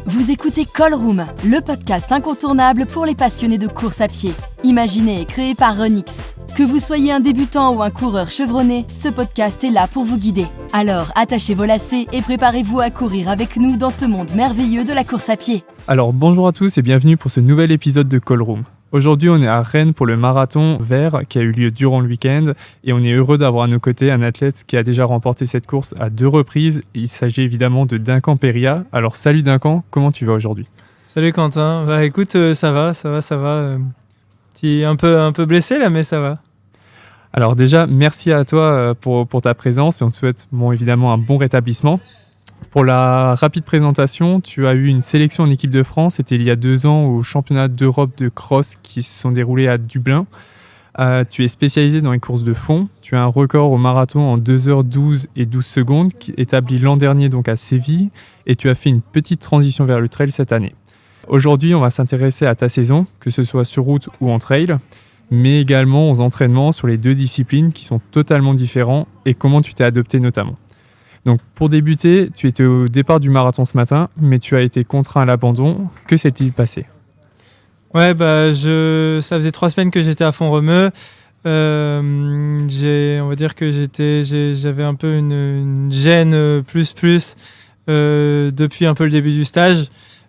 Vous écoutez Call Room, le podcast incontournable pour les passionnés de course à pied. Imaginé et créé par Runix. Que vous soyez un débutant ou un coureur chevronné, ce podcast est là pour vous guider. Alors, attachez vos lacets et préparez-vous à courir avec nous dans ce monde merveilleux de la course à pied. Alors bonjour à tous et bienvenue pour ce nouvel épisode de Call Room. Aujourd'hui on est à Rennes pour le marathon vert qui a eu lieu durant le week-end et on est heureux d'avoir à nos côtés un athlète qui a déjà remporté cette course à 2 reprises. Il s'agit évidemment de Duncan Péria. Alors salut Duncan, comment tu vas aujourd'hui ? Salut Quentin, bah écoute ça va. Petit un peu blessé là mais ça va. Alors déjà merci à toi pour ta présence et on te souhaite évidemment un bon rétablissement. Pour la rapide présentation, tu as eu une sélection en équipe de France, c'était il y a 2 ans au championnat d'Europe de cross qui se sont déroulés à Dublin. Tu es spécialisé dans les courses de fond, tu as un record au marathon en 2h12 et 12 secondes établi l'an dernier donc à Séville et tu as fait une petite transition vers le trail cette année. Aujourd'hui, on va s'intéresser à ta saison, que ce soit sur route ou en trail, mais également aux entraînements sur les 2 disciplines qui sont totalement différents et comment tu t'es adapté notamment. Donc pour débuter, tu étais au départ du marathon ce matin, mais tu as été contraint à l'abandon. Que s'est-il passé ? Ouais, ça faisait 3 semaines que j'étais à Font-Romeu. On va dire que j'avais un peu une gêne plus depuis un peu le début du stage.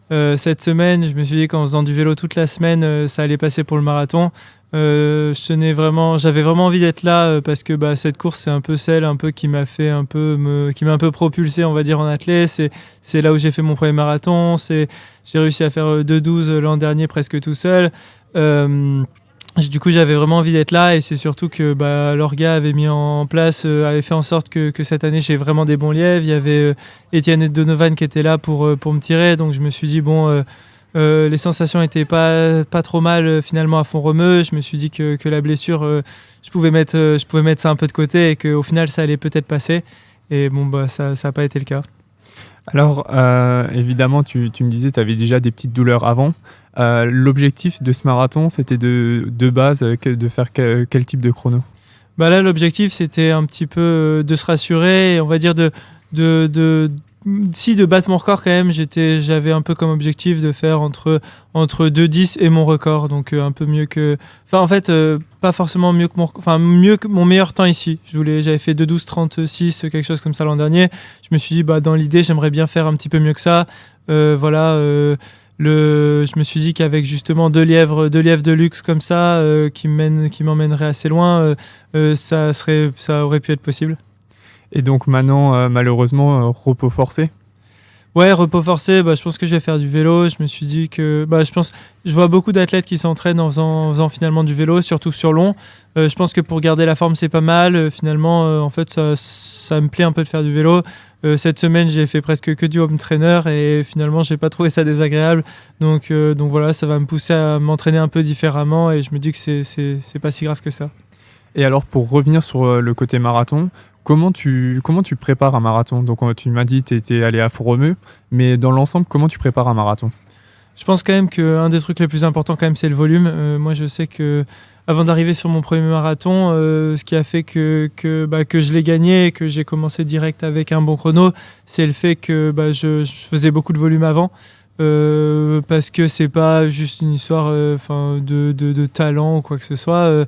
Cette semaine, je me suis dit qu'en faisant du vélo toute la semaine, ça allait passer pour le marathon. J'avais vraiment envie d'être là parce que cette course c'est un peu celle qui m'a fait qui m'a un peu propulsé on va dire en athlète. C'est là où j'ai fait mon premier marathon. J'ai réussi à faire 2,12 l'an dernier presque tout seul. Du coup j'avais vraiment envie d'être là et c'est surtout que l'orga avait mis en place, avait fait en sorte que cette année j'ai vraiment des bons lièvres. Il y avait Étienne Donovan qui était là pour me tirer, donc je me suis dit les sensations étaient pas trop mal finalement à Font-Romeu. Je me suis dit que la blessure, je pouvais mettre ça un peu de côté et qu'au final ça allait peut-être passer. Et ça n'a pas été le cas. Alors évidemment, tu me disais que tu avais déjà des petites douleurs avant. L'objectif de ce marathon, c'était de base de faire quel type de chrono ? Là, l'objectif, c'était un petit peu de se rassurer, et on va dire de battre mon record quand même. J'avais un peu comme objectif de faire entre 2,10 et mon record, donc un peu mieux que... Enfin, en fait, pas forcément mieux que mon meilleur temps ici. J'avais fait 2,12,36, quelque chose comme ça l'an dernier. Je me suis dit, dans l'idée, j'aimerais bien faire un petit peu mieux que ça. Je me suis dit qu'avec justement 2 lièvres de luxe comme ça, qui m'emmèneraient assez loin, ça aurait pu être possible. Et donc maintenant, malheureusement, repos forcé ? Ouais, repos forcé, je pense que je vais faire du vélo. Je me suis dit que je vois beaucoup d'athlètes qui s'entraînent en faisant finalement du vélo, surtout sur long. Je pense que pour garder la forme, c'est pas mal. Finalement, en fait, ça me plaît un peu de faire du vélo. Cette semaine, j'ai fait presque que du home trainer et finalement, j'ai pas trouvé ça désagréable. Donc voilà, ça va me pousser à m'entraîner un peu différemment et je me dis que c'est pas si grave que ça. Et alors, pour revenir sur le côté marathon, comment tu prépares un marathon ? Donc, tu m'as dit que tu étais allé à Font-Romeu, mais dans l'ensemble, comment tu prépares un marathon ? Je pense quand même qu'un des trucs les plus importants, quand même, c'est le volume. Moi, je sais que avant d'arriver sur mon premier marathon, ce qui a fait que je l'ai gagné et que j'ai commencé direct avec un bon chrono, c'est le fait que je faisais beaucoup de volume avant. Parce que c'est pas juste une histoire de talent ou quoi que ce soit.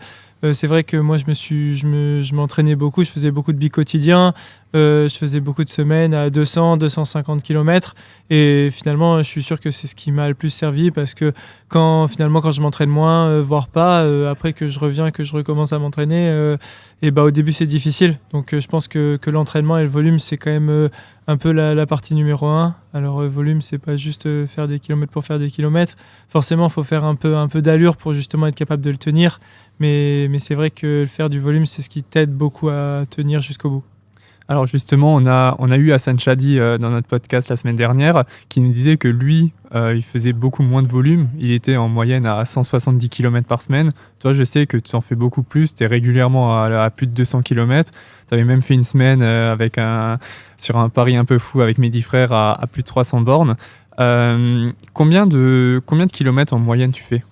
C'est vrai que moi je m'entraînais beaucoup, je faisais beaucoup de bi-quotidien, je faisais beaucoup de semaines à 200-250 km et finalement je suis sûr que c'est ce qui m'a le plus servi parce que quand je m'entraîne moins, voire pas, après que je reviens, que je recommence à m'entraîner, au début c'est difficile. Donc je pense que l'entraînement et le volume c'est quand même un peu la partie numéro 1. Alors volume c'est pas juste faire des kilomètres pour faire des kilomètres. Forcément il faut faire un peu d'allure pour justement être capable de le tenir. Mais c'est vrai que faire du volume, c'est ce qui t'aide beaucoup à tenir jusqu'au bout. Alors justement, on a eu Hassan Chadi dans notre podcast la semaine dernière qui nous disait que lui, il faisait beaucoup moins de volume. Il était en moyenne à 170 km par semaine. Toi, je sais que tu en fais beaucoup plus. Tu es régulièrement à plus de 200 km. Tu avais même fait une semaine sur un pari un peu fou avec mes 10 frères à plus de 300 bornes. Combien de kilomètres en moyenne tu fais ?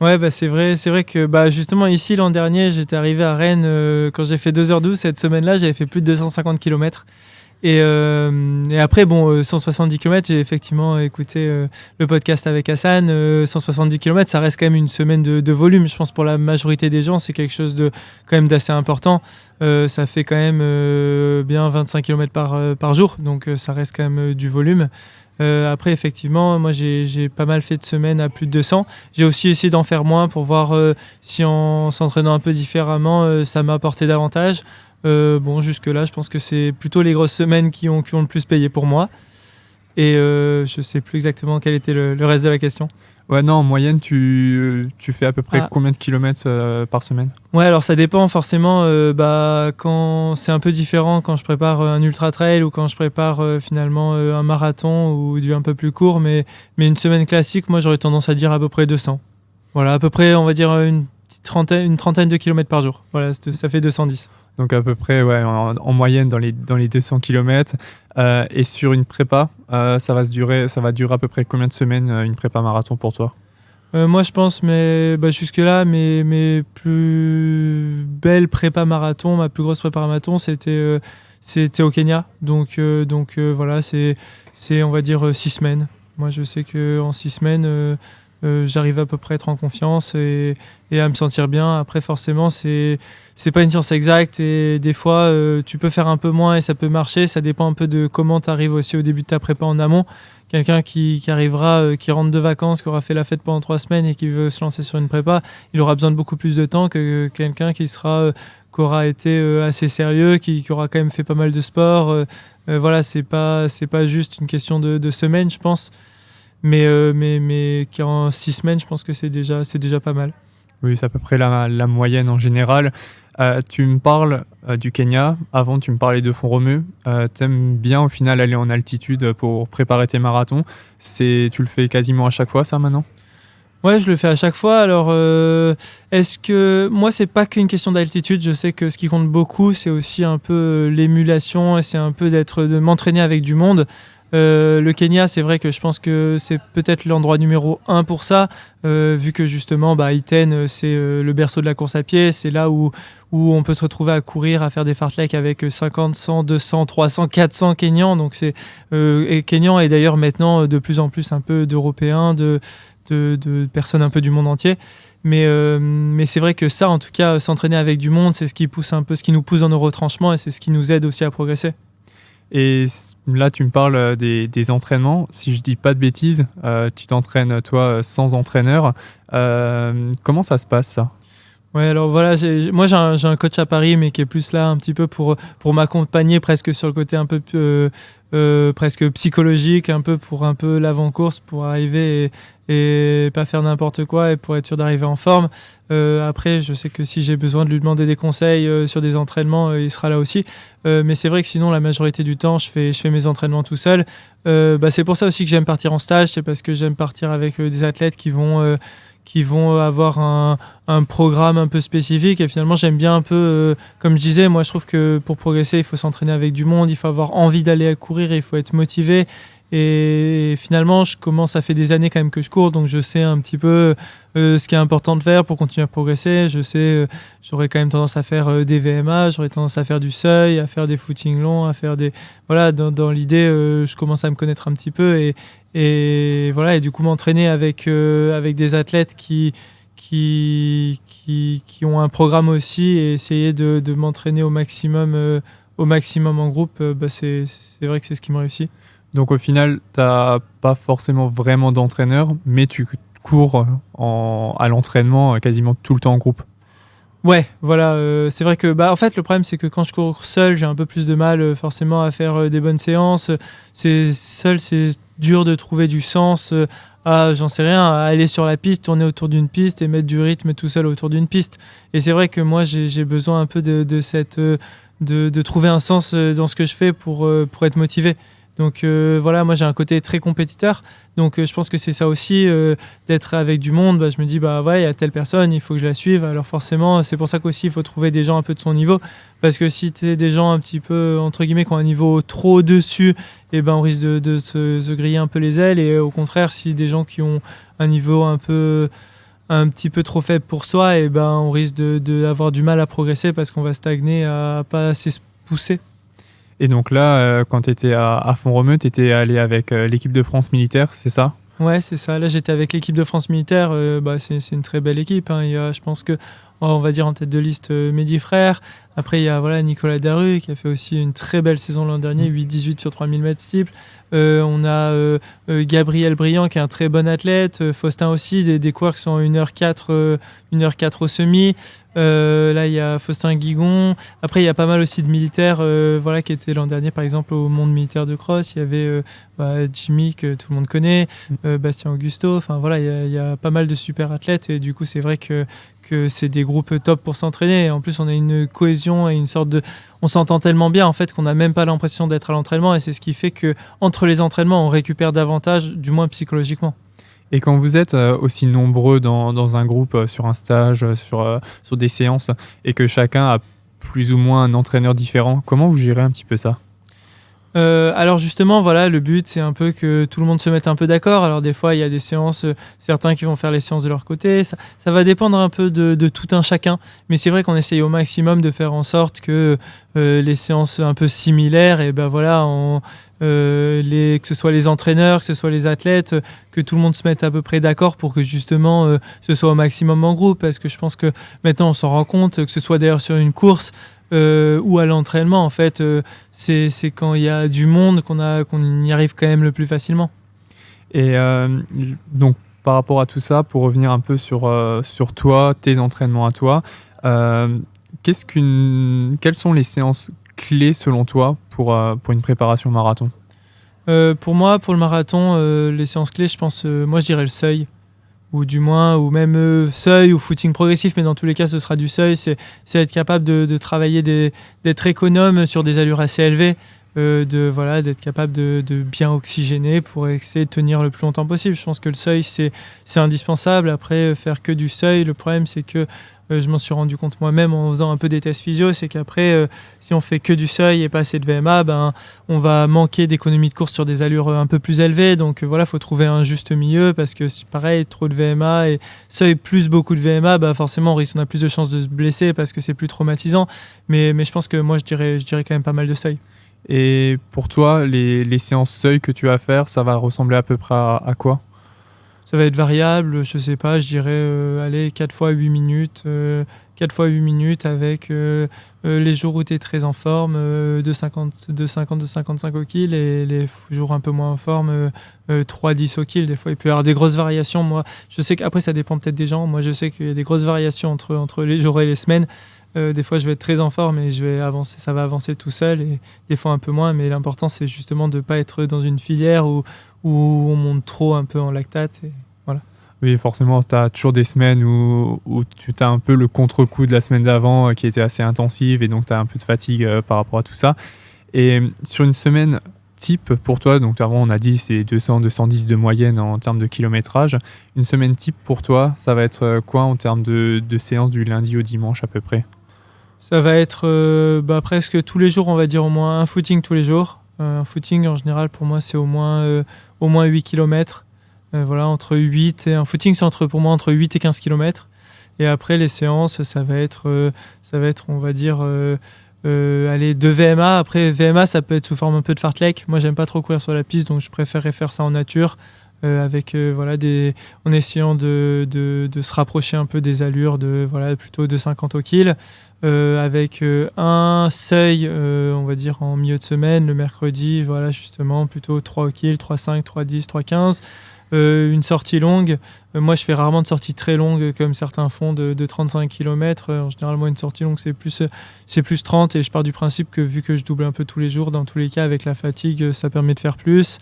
Ouais, c'est vrai que justement ici l'an dernier, j'étais arrivé à Rennes quand j'ai fait 2h12. Cette semaine-là, j'avais fait plus de 250 km. Et après, 170 km, j'ai effectivement écouté le podcast avec Hassan. 170 km, ça reste quand même une semaine de volume. Je pense pour la majorité des gens, c'est quelque chose quand même d'assez important. Ça fait quand même bien 25 km par jour, donc ça reste quand même du volume. Après, effectivement, moi, j'ai pas mal fait de semaines à plus de 200. J'ai aussi essayé d'en faire moins pour voir si en s'entraînant un peu différemment, ça m'a apporté davantage. Jusque-là, je pense que c'est plutôt les grosses semaines qui ont le plus payé pour moi. Et je sais plus exactement quel était le reste de la question. Ouais, non, en moyenne, tu fais à peu près combien de kilomètres par semaine? Ouais, alors ça dépend forcément. Quand c'est un peu différent, quand je prépare un ultra trail ou quand je prépare finalement un marathon ou du un peu plus court. Mais une semaine classique, moi, j'aurais tendance à dire à peu près 200. Voilà, à peu près, on va dire une trentaine de kilomètres par jour. Voilà, ça fait 210. Donc à peu près, ouais, en moyenne dans les 200 km. Et sur une prépa, ça va durer à peu près combien de semaines une prépa marathon pour toi? Moi, je pense, jusque-là, mes plus belles prépa marathon, ma plus grosse prépa marathon, c'était au Kenya. Donc voilà, c'est on va dire 6 semaines. Moi, je sais qu'en 6 semaines, j'arrive à peu près à être en confiance et à me sentir bien. Après, forcément, c'est pas une science exacte et des fois, tu peux faire un peu moins et ça peut marcher. Ça dépend un peu de comment tu arrives aussi au début de ta prépa en amont. Quelqu'un qui arrivera, qui rentre de vacances, qui aura fait la fête pendant 3 semaines et qui veut se lancer sur une prépa, il aura besoin de beaucoup plus de temps que quelqu'un qui aura été assez sérieux, qui aura quand même fait pas mal de sport. Voilà, c'est pas juste une question de semaines, je pense. Mais qui en 6 semaines, je pense que c'est déjà pas mal. Oui, c'est à peu près la moyenne en général. Tu me parles du Kenya. Avant, tu me parlais de Font-Romeu. T'aimes bien au final aller en altitude pour préparer tes marathons. Tu le fais quasiment à chaque fois, ça, maintenant? Ouais, je le fais à chaque fois. Alors, est-ce que moi, c'est pas qu'une question d'altitude. Je sais que ce qui compte beaucoup, c'est aussi un peu l'émulation et c'est un peu de m'entraîner avec du monde. Le Kenya, c'est vrai que je pense que c'est peut-être l'endroit numéro 1 pour ça, vu que justement, Iten, c'est le berceau de la course à pied. C'est là où on peut se retrouver à courir, à faire des fartleks avec 50, 100, 200, 300, 400 Kenyans. Donc et Kenyans et d'ailleurs maintenant de plus en plus un peu d'Européens, de personnes un peu du monde entier. Mais c'est vrai que ça, en tout cas, s'entraîner avec du monde, c'est ce qui nous pousse dans nos retranchements et c'est ce qui nous aide aussi à progresser. Et là, tu me parles des entraînements. Si je dis pas de bêtises, tu t'entraînes, toi, sans entraîneur. Comment ça se passe, ça? Ouais, alors voilà, j'ai un coach à Paris, mais qui est plus là un petit peu pour m'accompagner presque sur le côté un peu presque psychologique, un peu pour un peu l'avant-course, pour arriver et pas faire n'importe quoi et pour être sûr d'arriver en forme. Après, je sais que si j'ai besoin de lui demander des conseils sur des entraînements, il sera là aussi. Mais c'est vrai que sinon, la majorité du temps, je fais mes entraînements tout seul. C'est pour ça aussi que j'aime partir en stage, c'est parce que j'aime partir avec des athlètes qui vont avoir un programme un peu spécifique et finalement j'aime bien un peu, comme je disais, moi je trouve que pour progresser il faut s'entraîner avec du monde, il faut avoir envie d'aller à courir, il faut être motivé et finalement ça fait des années quand même que je cours donc je sais un petit peu ce qui est important de faire pour continuer à progresser. Je sais, j'aurais quand même tendance à faire des VMA, j'aurais tendance à faire du seuil, à faire des footings longs, à faire des... Voilà, dans l'idée, je commence à me connaître un petit peu et voilà, et du coup m'entraîner avec des athlètes qui ont un programme aussi et essayer de m'entraîner au maximum en groupe, c'est vrai que c'est ce qui me réussit. Donc au final, tu n'as pas forcément vraiment d'entraîneur, mais tu cours à l'entraînement quasiment tout le temps en groupe. Ouais, voilà, c'est vrai que en fait le problème c'est que quand je cours seul, j'ai un peu plus de mal forcément à faire des bonnes séances. Seul, c'est dur de trouver du sens j'en sais rien, à aller sur la piste, tourner autour d'une piste et mettre du rythme tout seul autour d'une piste. Et c'est vrai que moi j'ai besoin un peu de trouver un sens dans ce que je fais pour être motivé. Donc voilà, moi j'ai un côté très compétiteur, donc je pense que c'est ça aussi, d'être avec du monde, je me dis ouais, il y a telle personne, il faut que je la suive, alors forcément c'est pour ça qu'aussi il faut trouver des gens un peu de son niveau, parce que si tu es des gens un petit peu, entre guillemets, qui ont un niveau trop au-dessus, on risque de se griller un peu les ailes, et au contraire, si des gens qui ont un niveau un petit peu trop faible pour soi, on risque d'avoir du mal à progresser, parce qu'on va stagner, à pas assez se pousser. Et donc là, quand tu étais à Font-Romeu, tu étais allé avec l'équipe de France militaire, c'est ça? Ouais, c'est ça. Là, j'étais avec l'équipe de France militaire. C'est une très belle équipe, hein. Il y a, je pense que, on va dire en tête de liste, Mehdi Frère. Après, il y a Nicolas Daru qui a fait aussi une très belle saison l'an dernier, 8-18 sur 3000 mètres steeple. On a Gabriel Briand qui est un très bon athlète. Faustin aussi, des coureurs qui sont en 1h04, 1h04 au semi. Là, il y a Faustin Guigon. Après, il y a pas mal aussi de militaires qui étaient l'an dernier, par exemple, au monde militaire de cross. Il y avait Jimmy, que tout le monde connaît, Bastien Augusto. Enfin, voilà, il y a pas mal de super athlètes. Et du coup, c'est vrai que c'est des groupes top pour s'entraîner. Et en plus, on a une cohésion et une sorte de... On s'entend tellement bien, en fait, qu'on n'a même pas l'impression d'être à l'entraînement. Et c'est ce qui fait qu'entre les entraînements, on récupère davantage, du moins psychologiquement. Et quand vous êtes aussi nombreux dans un groupe, sur un stage, sur des séances, et que chacun a plus ou moins un entraîneur différent, comment vous gérez un petit peu ça? Alors justement, voilà, le but c'est un peu que tout le monde se mette un peu d'accord. Alors des fois il y a des séances, certains qui vont faire les séances de leur côté, ça va dépendre un peu de tout un chacun, mais c'est vrai qu'on essaye au maximum de faire en sorte que les séances un peu similaires, et que ce soit les entraîneurs, que ce soit les athlètes, que tout le monde se mette à peu près d'accord pour que justement ce soit au maximum en groupe, parce que je pense que maintenant on s'en rend compte, que ce soit d'ailleurs sur une course ou à l'entraînement, en fait, c'est quand il y a du monde qu'on y arrive quand même le plus facilement. Et donc, par rapport à tout ça, pour revenir un peu sur toi, tes entraînements à toi, quelles sont les séances clés selon toi pour une préparation marathon? Pour moi, pour le marathon, les séances clés, je pense, moi je dirais le seuil. Ou du moins, ou même seuil ou footing progressif, mais dans tous les cas ce sera du seuil, c'est être capable de travailler, d'être économe sur des allures assez élevées, d'être capable de bien oxygéner pour essayer de tenir le plus longtemps possible. Je pense que le seuil c'est indispensable. Après, faire que du seuil, le problème c'est que je m'en suis rendu compte moi-même en faisant un peu des tests physio, c'est qu'après, si on fait que du seuil et pas assez de VMA, on va manquer d'économie de course sur des allures un peu plus élevées. Donc voilà, faut trouver un juste milieu, parce que pareil, trop de VMA et seuil plus beaucoup de VMA, forcément on a plus de chances de se blesser parce que c'est plus traumatisant. Mais je pense que moi je dirais quand même pas mal de seuil. Et pour toi, les séances seuil que tu vas faire, ça va ressembler à peu près à quoi? Ça va être variable, je sais pas, je dirais 4 fois 8 minutes. 4 fois 8 minutes avec les jours où tu es très en forme, de 55 au kill, et les jours un peu moins en forme, 3-10 au kill. Des fois, il peut y avoir des grosses variations. Moi, je sais qu'après, ça dépend peut-être des gens. Moi, je sais qu'il y a des grosses variations entre les jours et les semaines. Des fois, je vais être très en forme et ça va avancer tout seul, et des fois un peu moins. Mais l'important, c'est justement de ne pas être dans une filière où on monte trop un peu en lactate. Et voilà. Oui, forcément, tu as toujours des semaines où tu as un peu le contre-coup de la semaine d'avant qui était assez intensive, et donc tu as un peu de fatigue par rapport à tout ça. Et sur une semaine type pour toi, donc avant on a dit c'est 200-210 de moyenne en termes de kilométrage, une semaine type pour toi, ça va être quoi en termes de séances du lundi au dimanche à peu près? Ça va être presque tous les jours, on va dire au moins un footing tous les jours. Un footing en général pour moi c'est au moins 8 km. Entre 8 et un footing c'est pour moi entre 8 et 15 km. Et après les séances ça va être on va dire 2 VMA. Après VMA ça peut être sous forme un peu de fartlek. Moi j'aime pas trop courir sur la piste, donc je préférerais faire ça en nature, en essayant de se rapprocher un peu des allures plutôt de 50 au kill, avec un seuil on va dire en milieu de semaine le mercredi, justement plutôt 3 au kill, 3,5, 3,10, 3,15. Une sortie longue, moi je fais rarement de sorties très longues comme certains font de 35 km. En général, moi une sortie longue c'est plus 30, et je pars du principe que vu que je double un peu tous les jours, dans tous les cas avec la fatigue ça permet de faire plus.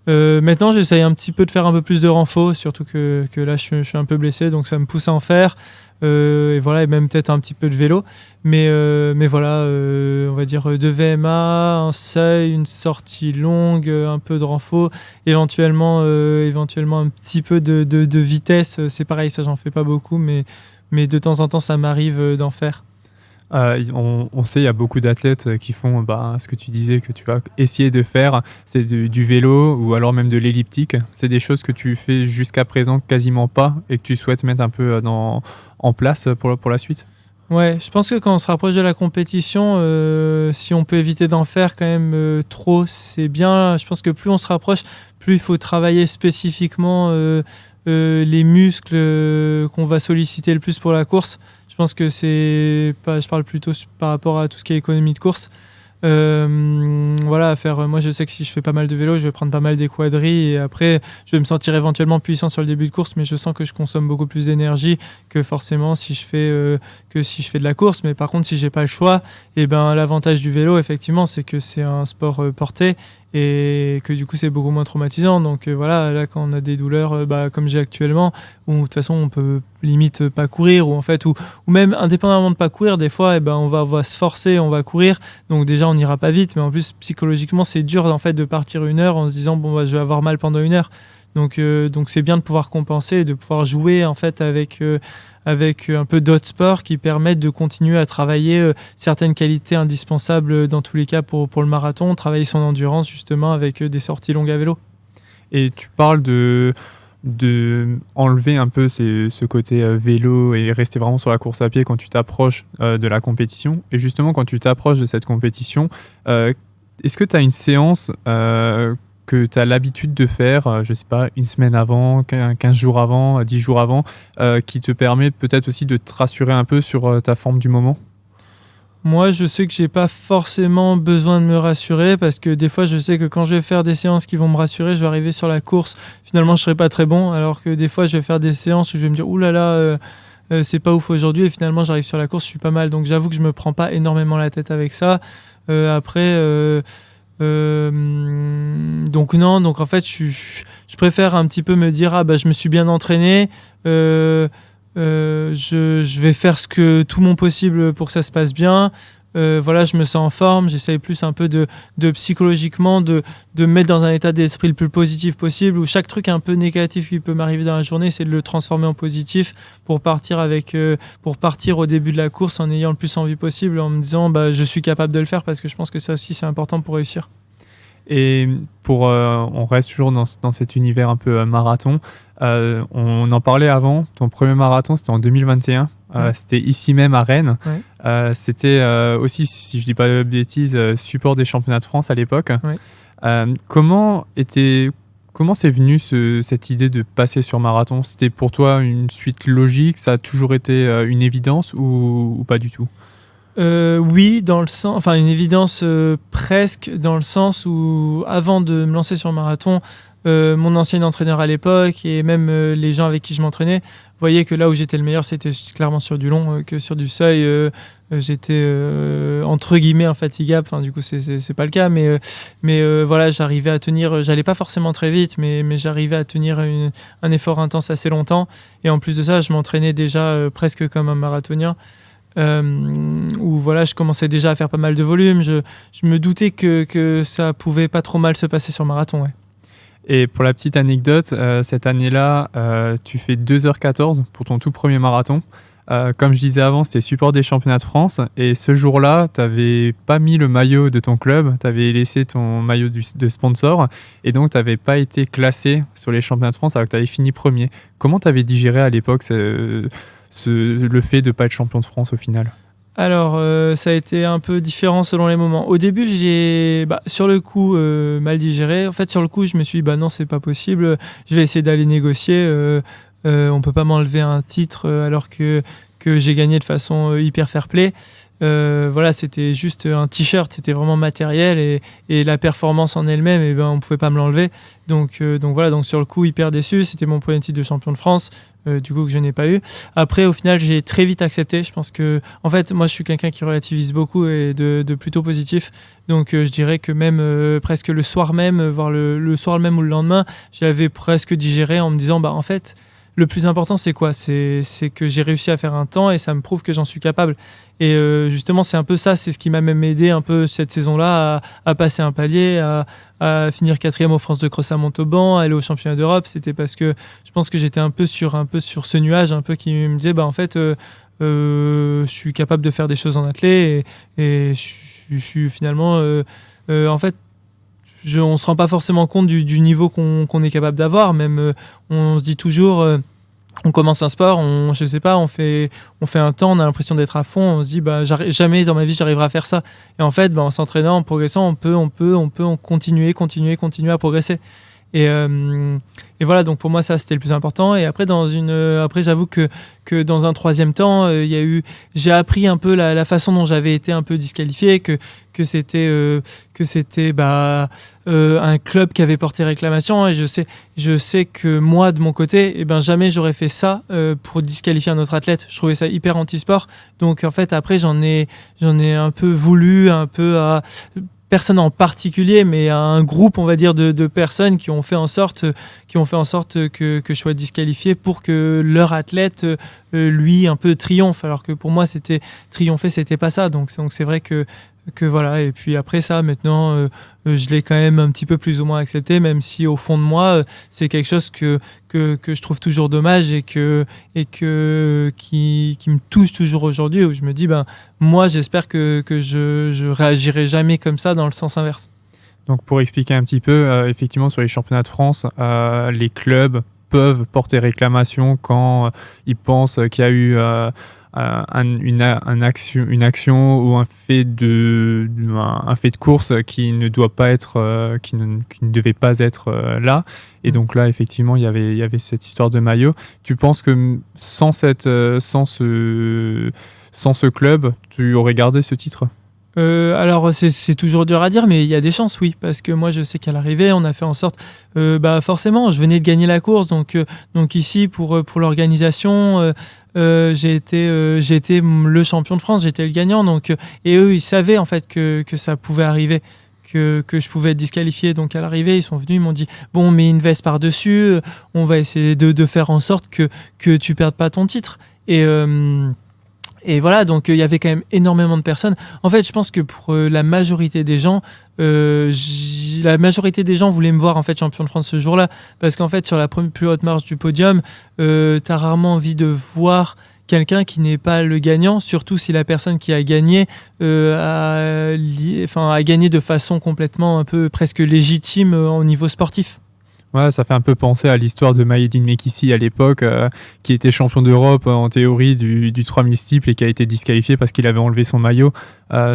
Maintenant j'essaye un petit peu de faire un peu plus de renfo, surtout que là je suis un peu blessé, donc ça me pousse à en faire, et même peut-être un petit peu de vélo, mais on va dire 2 VMA, un seuil, une sortie longue, un peu de renfo, éventuellement un petit peu de vitesse. C'est pareil, ça j'en fais pas beaucoup, mais de temps en temps ça m'arrive d'en faire. On sait, il y a beaucoup d'athlètes qui font ce que tu disais que tu vas essayer de faire, c'est du vélo ou alors même de l'elliptique. C'est des choses que tu fais jusqu'à présent quasiment pas et que tu souhaites mettre un peu en place pour la suite. Ouais, je pense que quand on se rapproche de la compétition, si on peut éviter d'en faire quand même trop, c'est bien. Je pense que plus on se rapproche, plus il faut travailler spécifiquement les muscles qu'on va solliciter le plus pour la course. Je pense que c'est pas, je parle plutôt par rapport à tout ce qui est économie de course. Voilà, moi je sais que si je fais pas mal de vélo, je vais prendre pas mal des quadris et après je vais me sentir éventuellement puissant sur le début de course, mais je sens que je consomme beaucoup plus d'énergie que forcément si je fais de la course. Mais par contre, si j'ai pas le choix, et ben l'avantage du vélo effectivement, c'est que c'est un sport porté et que du coup c'est beaucoup moins traumatisant. Donc voilà, là quand on a des douleurs comme j'ai actuellement, où de toute façon on peut limite pas courir, ou en fait ou même indépendamment de pas courir, des fois on va se forcer, on va courir, donc déjà on n'ira pas vite, mais en plus psychologiquement c'est dur en fait de partir 1 heure en se disant je vais avoir mal pendant 1 heure. Donc c'est bien de pouvoir compenser et de pouvoir jouer en fait avec un peu d'autres sports qui permettent de continuer à travailler certaines qualités indispensables dans tous les cas pour le marathon, travailler son endurance justement avec des sorties longues à vélo. Et tu parles de enlever un peu ce côté vélo et rester vraiment sur la course à pied quand tu t'approches de la compétition. Et justement, quand tu t'approches de cette compétition, est-ce que tu as une séance que tu as l'habitude de faire, je sais pas, 1 semaine avant, 15 jours avant, 10 jours avant, qui te permet peut-être aussi de te rassurer un peu sur ta forme du moment? Moi, je sais que j'ai pas forcément besoin de me rassurer parce que des fois, je sais que quand je vais faire des séances qui vont me rassurer, je vais arriver sur la course, finalement, je serai pas très bon. Alors que des fois, je vais faire des séances où je vais me dire, ouh là là, c'est pas ouf aujourd'hui, et finalement, j'arrive sur la course, je suis pas mal. Donc, j'avoue que je me prends pas énormément la tête avec ça. Donc non, donc en fait, je préfère un petit peu me dire, je me suis bien entraîné. Je vais faire tout mon possible pour que ça se passe bien. Voilà, je me sens en forme. J'essaye plus un peu de psychologiquement de me mettre dans un état d'esprit le plus positif possible, où chaque truc un peu négatif qui peut m'arriver dans la journée, c'est de le transformer en positif pour partir au début de la course en ayant le plus envie possible, en me disant je suis capable de le faire, parce que je pense que ça aussi c'est important pour réussir. Et on reste toujours dans cet univers un peu marathon. On en parlait avant, ton premier marathon c'était en 2021, c'était ici même à Rennes. Ouais. C'était aussi, si je dis pas de bêtises, support des championnats de France à l'époque. Ouais. Comment c'est venu cette idée de passer sur marathon? C'était pour toi une suite logique, ça a toujours été une évidence ou pas du tout? Oui, dans le sens, enfin une évidence presque, dans le sens où avant de me lancer sur le marathon, mon ancien entraîneur à l'époque et même les gens avec qui je m'entraînais voyaient que là où j'étais le meilleur, c'était clairement sur du long, que sur du seuil j'étais entre guillemets infatigable. Enfin du coup c'est pas le cas, mais voilà, j'arrivais à tenir, j'allais pas forcément très vite, mais j'arrivais à tenir un effort intense assez longtemps, et en plus de ça je m'entraînais déjà presque comme un marathonien. Où voilà, je commençais déjà à faire pas mal de volume. Je me doutais que ça pouvait pas trop mal se passer sur marathon. Ouais. Et pour la petite anecdote, cette année-là, tu fais 2h14 pour ton tout premier marathon. Comme je disais avant, c'était support des championnats de France. Et ce jour-là, tu n'avais pas mis le maillot de ton club, tu avais laissé ton maillot de sponsor. Et donc, tu n'avais pas été classé sur les championnats de France alors que tu avais fini premier. Comment tu avais digéré à l'époque le fait de ne pas être champion de France au final? Alors, ça a été un peu différent selon les moments. Au début, j'ai, sur le coup, mal digéré. En fait, sur le coup, je me suis dit, non, c'est pas possible. Je vais essayer d'aller négocier. On peut pas m'enlever un titre alors que j'ai gagné de façon hyper fair-play. Voilà, c'était juste un t-shirt, c'était vraiment matériel, et la performance en elle-même, on pouvait pas me l'enlever. Donc voilà, donc sur le coup, hyper déçu. C'était mon premier titre de champion de France, du coup que je n'ai pas eu. Après, au final, j'ai très vite accepté. Je pense que, en fait, moi, je suis quelqu'un qui relativise beaucoup et de plutôt positif. Donc je dirais que même presque le soir même, voire le soir même ou le lendemain, j'avais presque digéré en me disant, en fait, le plus important, c'est quoi ? C'est que j'ai réussi à faire un temps et ça me prouve que j'en suis capable. Et justement, c'est un peu ça, c'est ce qui m'a même aidé un peu cette saison-là à passer un palier, à finir 4e au France de Cross à Montauban, à aller au championnat d'Europe. C'était parce que je pense que j'étais un peu sur ce nuage, un peu qui me disait, en fait, je suis capable de faire des choses en athlée, et je suis finalement, en fait, on ne se rend pas forcément compte du niveau qu'on est capable d'avoir. Même on se dit toujours, on commence un sport, je sais pas, on fait un temps, on a l'impression d'être à fond, on se dit jamais dans ma vie j'arriverai à faire ça. Et en fait, en s'entraînant, en progressant, on peut continuer à progresser. Et voilà, donc pour moi ça c'était le plus important. Et après après j'avoue que dans un troisième temps, j'ai appris un peu la façon dont j'avais été un peu disqualifié, que c'était un club qui avait porté réclamation. Et je sais que moi de mon côté, jamais j'aurais fait ça pour disqualifier un autre athlète. Je trouvais ça hyper anti-sport. Donc en fait après j'en ai un peu voulu, un peu à personne en particulier, mais à un groupe, on va dire, de personnes qui ont fait en sorte que je sois disqualifié pour que leur athlète, lui, un peu triomphe. Alors que pour moi, triompher, c'était pas ça. Donc c'est vrai que voilà. Et puis après ça, maintenant, je l'ai quand même un petit peu plus ou moins accepté, même si au fond de moi, c'est quelque chose que je trouve toujours dommage et qui me touche toujours aujourd'hui, où je me dis, moi, j'espère que je réagirai jamais comme ça dans le sens inverse. Donc pour expliquer un petit peu, effectivement, sur les championnats de France, les clubs peuvent porter réclamation quand ils pensent qu'il y a eu une action ou un fait de course qui ne doit pas être qui ne devait pas être là. Et donc là effectivement il y avait cette histoire de maillot. Tu penses que sans ce club tu aurais gardé ce titre? Alors c'est toujours dur à dire, mais il y a des chances, oui, parce que moi je sais qu'à l'arrivée on a fait en sorte, forcément je venais de gagner la course, donc ici pour l'organisation, j'ai été le champion de France, j'étais le gagnant, donc et eux ils savaient en fait que ça pouvait arriver, que je pouvais être disqualifié. Donc à l'arrivée ils sont venus, ils m'ont dit bon, on met une veste par dessus, on va essayer de faire en sorte que tu perdes pas ton titre. Et voilà, donc il y avait quand même énormément de personnes. En fait, je pense que pour la majorité des gens voulaient me voir en fait champion de France ce jour-là, parce qu'en fait sur la plus haute marche du podium, t'as rarement envie de voir quelqu'un qui n'est pas le gagnant, surtout si la personne qui a gagné a gagné de façon complètement un peu presque légitime au niveau sportif. Ouais, ça fait un peu penser à l'histoire de Maïeddine Mekissi à l'époque, qui était champion d'Europe en théorie du 3000 steeple et qui a été disqualifié parce qu'il avait enlevé son maillot.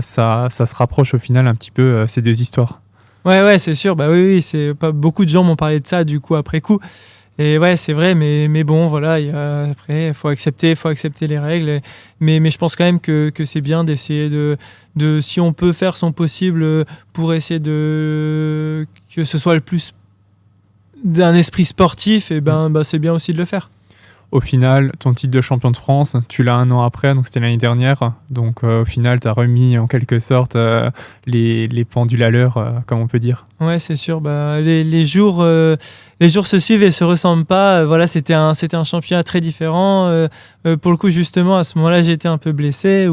Ça se rapproche au final un petit peu ces deux histoires. Ouais, c'est sûr. Oui, c'est pas beaucoup de gens m'ont parlé de ça du coup après coup. Et ouais, c'est vrai, mais bon, voilà. Après, faut accepter les règles. Mais je pense quand même que c'est bien d'essayer de si on peut faire son possible pour essayer que ce soit le plus d'un esprit sportif, et c'est bien aussi de le faire. Au final, ton titre de champion de France, tu l'as un an après, donc c'était l'année dernière. Donc au final, tu as remis en quelque sorte les pendules à l'heure, comme on peut dire. Ouais, c'est sûr. Les jours se suivent et se ressemblent pas. Voilà, c'était un championnat très différent. Pour le coup, justement, à ce moment-là, j'étais un peu blessé,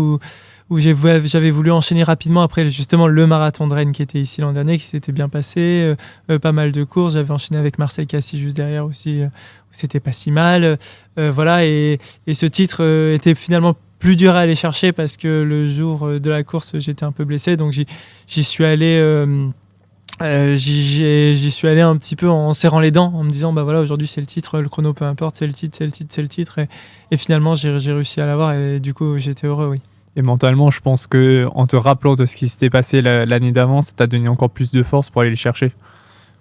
où j'avais voulu enchaîner rapidement après justement le marathon de Rennes qui était ici l'an dernier, qui s'était bien passé, pas mal de courses. J'avais enchaîné avec Marseille-Cassis juste derrière aussi, où c'était pas si mal. Voilà, et ce titre était finalement plus dur à aller chercher parce que le jour de la course, j'étais un peu blessé, donc j'y suis allé. J'y suis allé un petit peu en serrant les dents, en me disant voilà, aujourd'hui c'est le titre, le chrono peu importe, c'est le titre, et finalement j'ai réussi à l'avoir, et du coup j'étais heureux, oui. Et mentalement, je pense que en te rappelant de ce qui s'était passé l'année d'avant, ça t'a donné encore plus de force pour aller le chercher.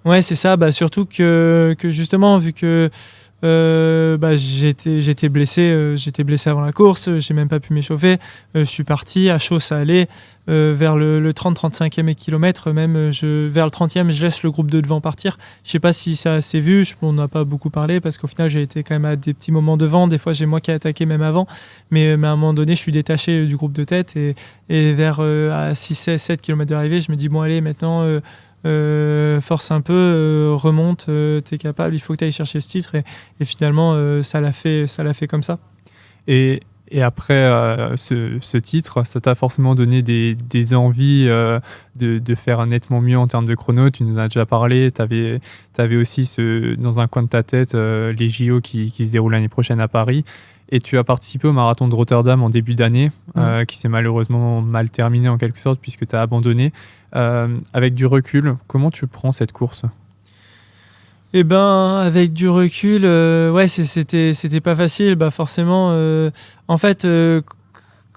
Ouais, c'est ça. Surtout que justement, vu que j'étais blessé avant la course, j'ai même pas pu m'échauffer. Je suis parti à chaud, ça allait. Vers le 30-35e kilomètre, même vers le 30e, je laisse le groupe de devant partir. Je sais pas si ça s'est vu, on n'a pas beaucoup parlé parce qu'au final j'ai été quand même à des petits moments devant. Des fois j'ai moi qui ai attaqué même avant, mais à un moment donné je suis détaché du groupe de tête, et vers à 6-7 km d'arrivée, je me dis bon allez, maintenant force un peu, remonte, t'es capable, il faut que tu ailles chercher ce titre, et finalement ça l'a fait comme ça. Et après ce titre, ça t'a forcément donné des envies de faire nettement mieux en termes de chrono. Tu nous en as déjà parlé. T'avais aussi dans un coin de ta tête les JO qui se déroulent l'année prochaine à Paris. Et tu as participé au marathon de Rotterdam en début d'année, qui s'est malheureusement mal terminé en quelque sorte puisque tu as abandonné. Avec du recul, comment tu prends cette course ? Eh ben, avec du recul, ouais, c'était pas facile. Bah forcément, en fait,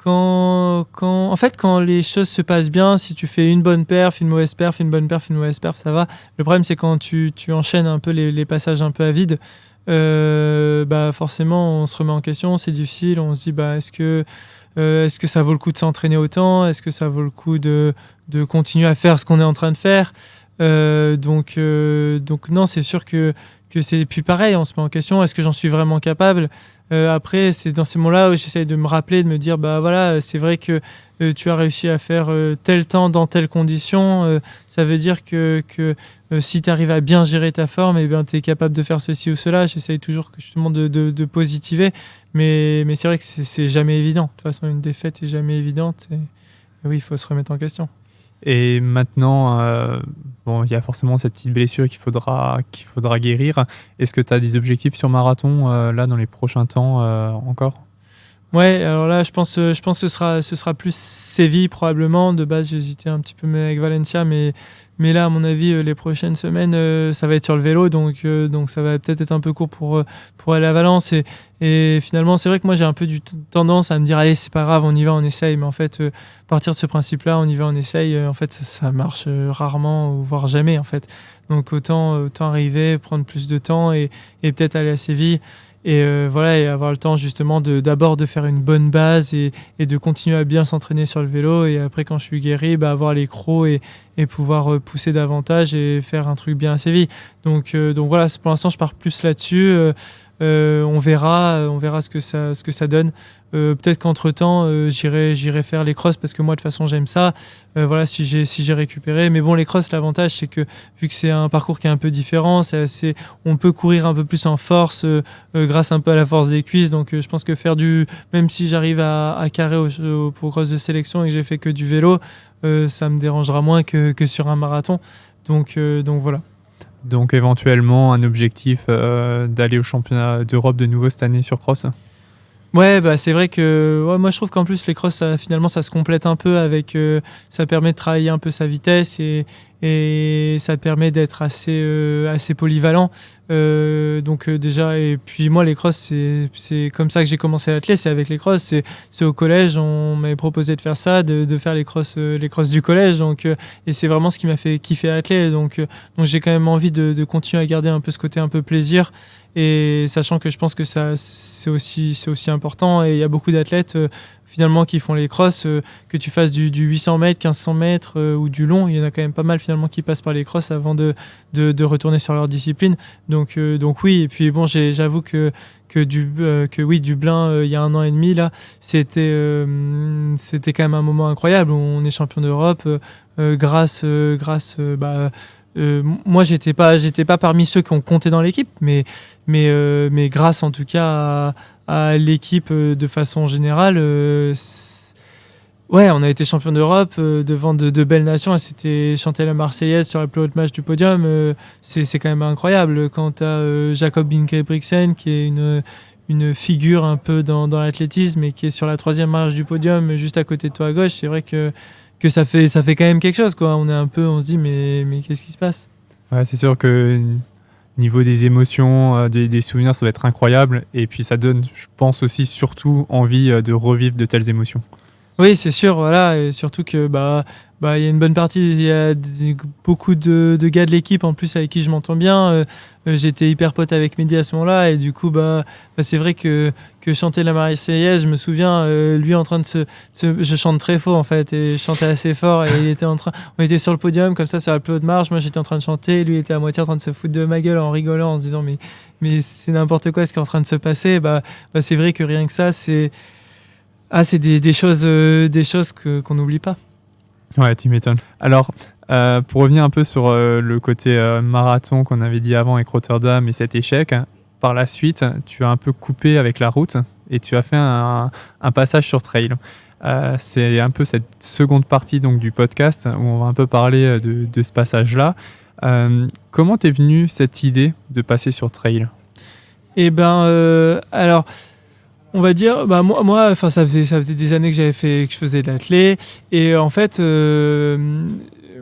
quand les choses se passent bien, si tu fais une bonne perf, une mauvaise perf, une bonne perf, une mauvaise perf, ça va. Le problème, c'est quand tu enchaînes un peu les passages un peu à vide, bah forcément, on se remet en question, c'est difficile. On se dit, bah est-ce que ça vaut le coup de s'entraîner autant? Est-ce que ça vaut le coup de continuer à faire ce qu'on est en train de faire? Donc non, c'est sûr que c'est puis pareil, on se met en question, est-ce que j'en suis vraiment capable? Après, c'est dans ces moments-là où j'essaye de me rappeler, de me dire, bah voilà, c'est vrai que tu as réussi à faire tel temps dans telles conditions, ça veut dire que si tu arrives à bien gérer ta forme, et ben tu es capable de faire ceci ou cela. J'essaye toujours justement de positiver, mais c'est vrai que c'est jamais évident. De toute façon, une défaite est jamais évidente, et oui, il faut se remettre en question. Et maintenant, bon, il y a forcément cette petite blessure qu'il faudra guérir. Est-ce que tu as des objectifs sur marathon là dans les prochains temps encore? Ouais, alors là, je pense que ce sera plus Séville probablement. De base, j'hésitais un petit peu avec Valencia, mais là, à mon avis, les prochaines semaines, ça va être sur le vélo, donc ça va peut-être être un peu court pour aller à Valence. Et finalement, c'est vrai que moi, j'ai un peu tendance à me dire, allez, c'est pas grave, on y va, on essaye. Mais en fait, partir de ce principe-là, on y va, on essaye. En fait, ça marche rarement, ou voire jamais, en fait. Donc autant arriver, prendre plus de temps et peut-être aller à Séville. Et voilà, et avoir le temps justement d'abord de faire une bonne base et de continuer à bien s'entraîner sur le vélo, et après quand je suis guéri, bah, avoir les crocs et pouvoir pousser davantage et faire un truc bien à Séville. Donc voilà, pour l'instant je pars plus là-dessus. On verra ce que ça donne. Peut-être qu'entre-temps, j'irai faire les crosses, parce que moi de toute façon j'aime ça. Voilà, si j'ai récupéré. Mais bon, les crosses, l'avantage c'est que vu que c'est un parcours qui est un peu différent, on peut courir un peu plus en force grâce un peu à la force des cuisses. Donc je pense que même si j'arrive à carrer pour crosses de sélection et que j'ai fait que du vélo, ça me dérangera moins que sur un marathon. Donc voilà. Donc éventuellement un objectif d'aller au championnat d'Europe de nouveau cette année sur cross? Ouais, bah c'est vrai que moi je trouve qu'en plus les crosses, finalement ça se complète un peu avec, ça permet de travailler un peu sa vitesse, et ça permet d'être assez polyvalent. Donc déjà, et puis moi les crosses, c'est comme ça que j'ai commencé à l'athlé, c'est avec les crosses. C'est au collège, on m'avait proposé de faire ça, de faire les crosses du collège. Donc et c'est vraiment ce qui m'a fait kiffer à l'athlé. Donc j'ai quand même envie de continuer à garder un peu ce côté un peu plaisir. Et sachant que je pense que ça c'est aussi important, et il y a beaucoup d'athlètes finalement qui font les crosses, que tu fasses du 800 mètres, 1500 mètres ou du long, il y en a quand même pas mal finalement qui passent par les crosses avant de retourner sur leur discipline. Donc oui, et puis bon, j'avoue que Dublin, il y a 1 an et demi là, c'était quand même un moment incroyable. On est champion d'Europe grâce moi j'étais pas parmi ceux qui ont compté dans l'équipe, mais grâce en tout cas à l'équipe de façon générale, ouais, on a été champion d'Europe devant de belles nations, et c'était chanter la Marseillaise sur la plus haute marche du podium. C'est quand même incroyable quand tu as Jacob Ingebrigtsen, qui est une figure un peu dans l'athlétisme, et qui est sur la 3e marche du podium juste à côté de toi à gauche. C'est vrai que ça fait quand même quelque chose, quoi. On se dit mais qu'est-ce qui se passe? Ouais, c'est sûr que niveau des émotions, des souvenirs, ça va être incroyable, et puis ça donne, je pense aussi, surtout envie de revivre de telles émotions. Oui, c'est sûr, voilà, et surtout que il y a une bonne partie, il y a beaucoup de gars de l'équipe en plus avec qui je m'entends bien. J'étais hyper pote avec Mehdi à ce moment-là, et du coup c'est vrai que chanter la Marseillaise, je me souviens lui en train de je chante très faux en fait, et je chantais assez fort, et on était sur le podium comme ça sur la plus haute marche, moi j'étais en train de chanter, lui était à moitié en train de se foutre de ma gueule en rigolant, en se disant mais c'est n'importe quoi ce qui est en train de se passer. C'est vrai que rien que ça, c'est des choses qu'on n'oublie pas. Ouais, tu m'étonnes. Alors, pour revenir un peu sur le côté marathon qu'on avait dit avant avec Rotterdam et cet échec, par la suite, tu as un peu coupé avec la route et tu as fait un passage sur trail. C'est un peu cette seconde partie donc, du podcast où on va un peu parler de ce passage-là. Comment t'es venue cette idée de passer sur trail? Alors, on va dire, moi, ça faisait des années que je faisais de l'athlé, et en fait,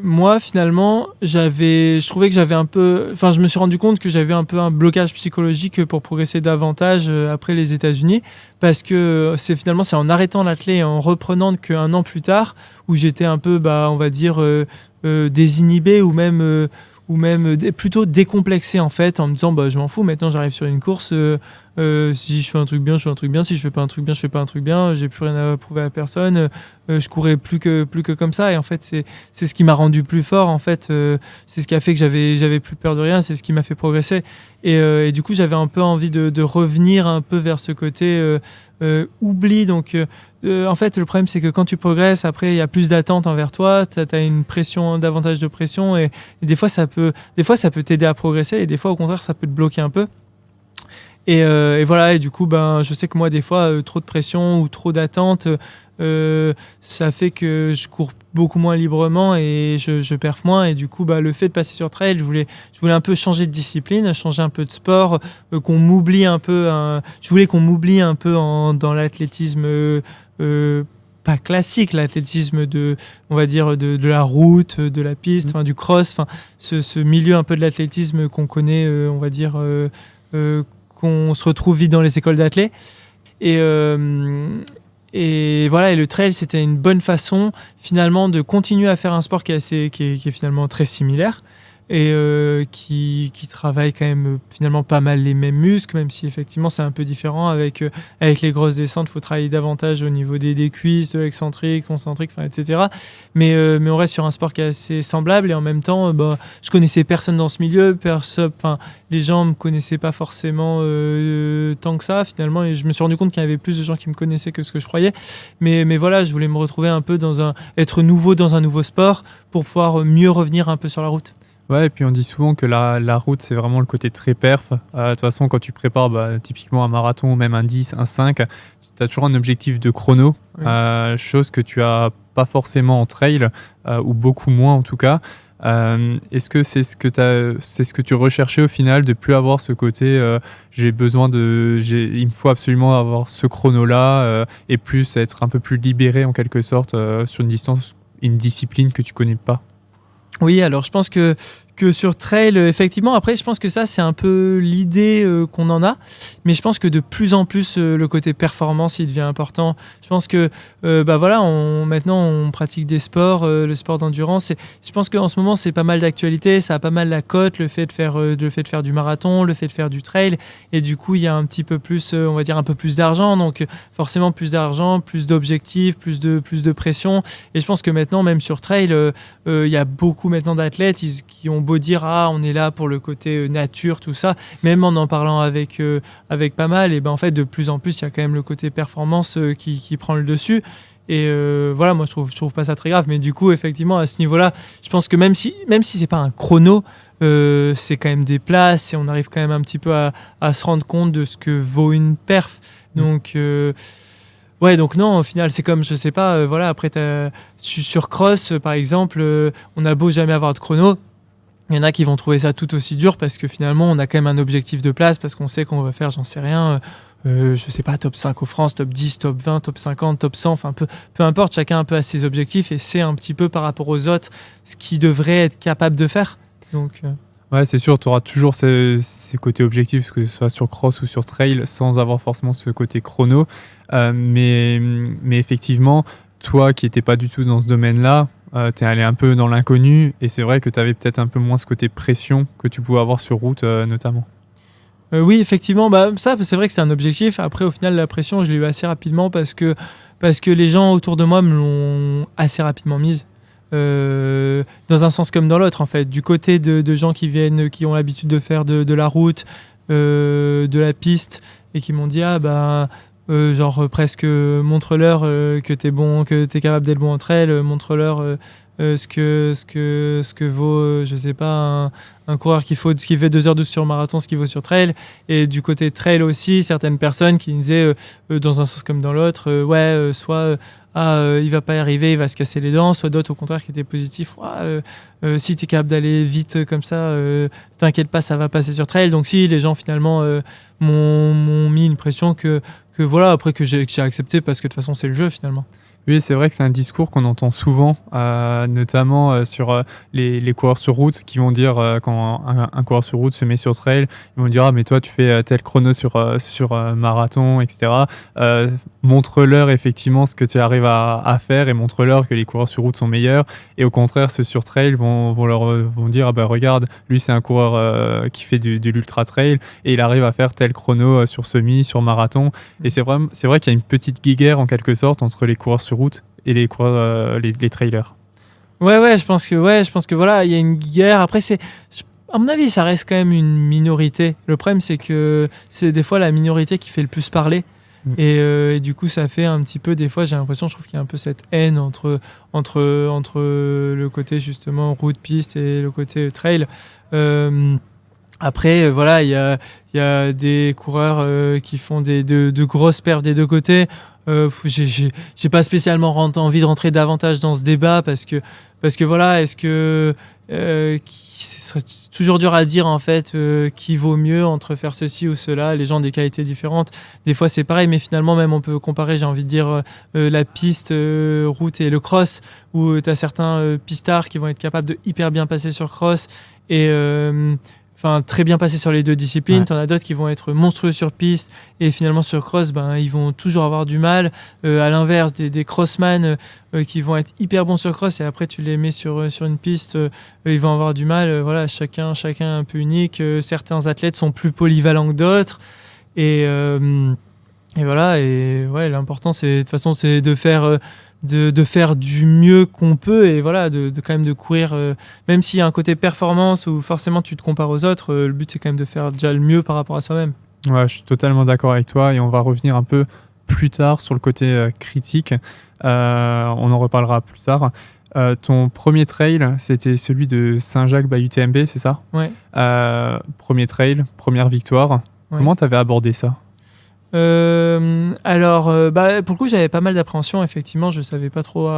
moi, finalement, je trouvais que je me suis rendu compte que j'avais un peu un blocage psychologique pour progresser davantage après les États-Unis, parce que c'est en arrêtant l'athlé et en reprenant qu'un an plus tard, où j'étais un peu, on va dire, désinhibé ou même plutôt décomplexé en fait, en me disant je m'en fous, maintenant j'arrive sur une course, si je fais un truc bien, je fais un truc bien, si je fais pas un truc bien, je fais pas un truc bien, j'ai plus rien à prouver à personne, je courais plus que comme ça, et en fait c'est ce qui m'a rendu plus fort en fait, c'est ce qui a fait que j'avais plus peur de rien, c'est ce qui m'a fait progresser, et du coup j'avais un peu envie de revenir un peu vers ce côté oubli, donc en fait le problème c'est que quand tu progresses, après il y a plus d'attentes envers toi, tu as une pression, davantage de pression, et des fois ça peut t'aider à progresser, et des fois au contraire ça peut te bloquer un peu. Et voilà, et du coup, je sais que moi, des fois, trop de pression ou trop d'attentes, ça fait que je cours beaucoup moins librement et je perf moins. Et du coup, le fait de passer sur trail, je voulais un peu changer de discipline, changer un peu de sport, qu'on m'oublie un peu. Je voulais qu'on m'oublie un peu dans l'athlétisme pas classique, l'athlétisme on va dire, de la route, de la piste, du cross, ce milieu un peu de l'athlétisme qu'on connaît, on va dire, qu'on se retrouve vite dans les écoles d'athlètes. Et voilà, et le trail, c'était une bonne façon finalement de continuer à faire un sport qui est finalement très similaire, et qui travaille quand même finalement pas mal les mêmes muscles, même si effectivement c'est un peu différent. Avec les grosses descentes, il faut travailler davantage au niveau des cuisses, de l'excentrique, concentrique, etc. Mais on reste sur un sport qui est assez semblable, et en même temps, je connaissais personne dans ce milieu, les gens me connaissaient pas forcément tant que ça finalement, et je me suis rendu compte qu'il y avait plus de gens qui me connaissaient que ce que je croyais. Mais voilà, je voulais me retrouver un peu être nouveau dans un nouveau sport pour pouvoir mieux revenir un peu sur la route. Ouais, et puis on dit souvent que la route, c'est vraiment le côté très perf. De toute façon, quand tu prépares typiquement un marathon ou même un 10, un 5, tu as toujours un objectif de chrono, oui. Chose que tu n'as pas forcément en trail, ou beaucoup moins en tout cas. Est-ce que c'est ce que tu recherchais au final, de plus avoir ce côté il me faut absolument avoir ce chrono-là, et plus être un peu plus libéré en quelque sorte sur une discipline que tu connais pas? Oui, alors je pense que sur trail, effectivement, après je pense que ça c'est un peu l'idée qu'on en a, mais je pense que de plus en plus le côté performance il devient important. Je pense que maintenant on pratique des sports, le sport d'endurance, je pense qu'en ce moment c'est pas mal d'actualité, ça a pas mal la cote, le fait de faire du marathon, le fait de faire du trail, et du coup il y a un petit peu plus, on va dire un peu plus d'argent, donc forcément plus d'argent, plus d'objectifs, plus de pression, et je pense que maintenant même sur trail, il y a beaucoup maintenant d'athlètes qui ont beau dire on est là pour le côté nature, tout ça, même en parlant avec pas mal, et en fait de plus en plus il y a quand même le côté performance qui prend le dessus, et voilà, moi je trouve pas ça très grave, mais du coup effectivement à ce niveau là je pense que même si c'est pas un chrono, c'est quand même des places, et on arrive quand même un petit peu à se rendre compte de ce que vaut une perf, donc ouais, donc non, au final, c'est comme, je sais pas, après, sur cross, par exemple, on a beau jamais avoir de chrono, il y en a qui vont trouver ça tout aussi dur, parce que finalement, on a quand même un objectif de place, parce qu'on sait qu'on va faire, j'en sais rien, je sais pas, top 5 au France, top 10, top 20, top 50, top 100, enfin, peu importe, chacun un peu a ses objectifs, et c'est un petit peu par rapport aux autres ce qu'il devrait être capable de faire. Donc... Ouais, c'est sûr, tu auras toujours ces côtés objectifs, que ce soit sur cross ou sur trail, sans avoir forcément ce côté chrono. Mais effectivement, toi qui n'étais pas du tout dans ce domaine-là, tu es allé un peu dans l'inconnu, et c'est vrai que tu avais peut-être un peu moins ce côté pression que tu pouvais avoir sur route notamment. Oui, effectivement, ça c'est vrai que c'est un objectif. Après, au final, la pression, je l'ai eu assez rapidement, parce que les gens autour de moi me l'ont assez rapidement mise. Dans un sens comme dans l'autre, en fait, du côté de gens qui ont l'habitude de faire de la route, de la piste, et qui m'ont dit genre presque montre-leur que t'es bon, que t'es capable d'être bon entre elles, montre-leur ce que vaut, je sais pas, un coureur qui fait 2h12 sur marathon, ce qu'il vaut sur trail. Et du côté trail aussi, certaines personnes qui disaient dans un sens comme dans l'autre, soit il va pas y arriver, il va se casser les dents, soit d'autres au contraire qui étaient positifs, si tu es capable d'aller vite comme ça, t'inquiète pas, ça va passer sur trail. Donc si les gens finalement m'ont mis une pression que voilà, après que j'ai accepté, parce que de toute façon c'est le jeu finalement. Oui, c'est vrai que c'est un discours qu'on entend souvent, notamment sur les coureurs sur route qui vont dire, quand un coureur sur route se met sur trail, ils vont dire ah mais toi tu fais tel chrono sur marathon, etc. Montre-leur effectivement ce que tu arrives à faire et montre-leur que les coureurs sur route sont meilleurs. Et au contraire, ceux sur trail vont dire ah bah regarde, lui c'est un coureur qui fait de l'ultra trail et il arrive à faire tel chrono sur semi, sur marathon. Et c'est vrai qu'il y a une petite guéguerre en quelque sorte entre les coureurs sur route et les coureurs, les trailers. Ouais, je pense que voilà, il y a une guerre. Après, à mon avis, ça reste quand même une minorité. Le problème, c'est que c'est des fois la minorité qui fait le plus parler. Et du coup, ça fait un petit peu, des fois, j'ai l'impression, je trouve qu'il y a un peu cette haine entre le côté justement route-piste et le côté trail. Après, voilà, il y a des coureurs qui font de grosses perfs des deux côtés. J'ai pas spécialement envie de rentrer davantage dans ce débat parce que voilà, est-ce que ce serait toujours dur à dire en fait qui vaut mieux entre faire ceci ou cela, les gens ont des qualités différentes, des fois c'est pareil, mais finalement même on peut comparer, j'ai envie de dire la piste route et le cross où tu as certains pistards qui vont être capables de hyper bien passer sur cross et très bien passer sur les deux disciplines. T'en as d'autres qui vont être monstrueux sur piste et finalement sur cross, ils vont toujours avoir du mal. À l'inverse, des crossman qui vont être hyper bons sur cross et après tu les mets sur une piste, ils vont avoir du mal. Voilà, chacun un peu unique. Certains athlètes sont plus polyvalents que d'autres et voilà. Et ouais, l'important c'est de toute façon c'est de faire du mieux qu'on peut et voilà, de quand même de courir, même s'il y a un côté performance où forcément tu te compares aux autres, le but c'est quand même de faire déjà le mieux par rapport à soi-même. Ouais, je suis totalement d'accord avec toi et on va revenir un peu plus tard sur le côté critique. On en reparlera plus tard. Ton premier trail, c'était celui de Saint-Jacques-Bailly-UTMB, c'est ça ? Ouais. Premier trail, première victoire. Ouais. Comment tu avais abordé ça ? Alors, pour le coup, j'avais pas mal d'appréhension. Effectivement, je savais pas trop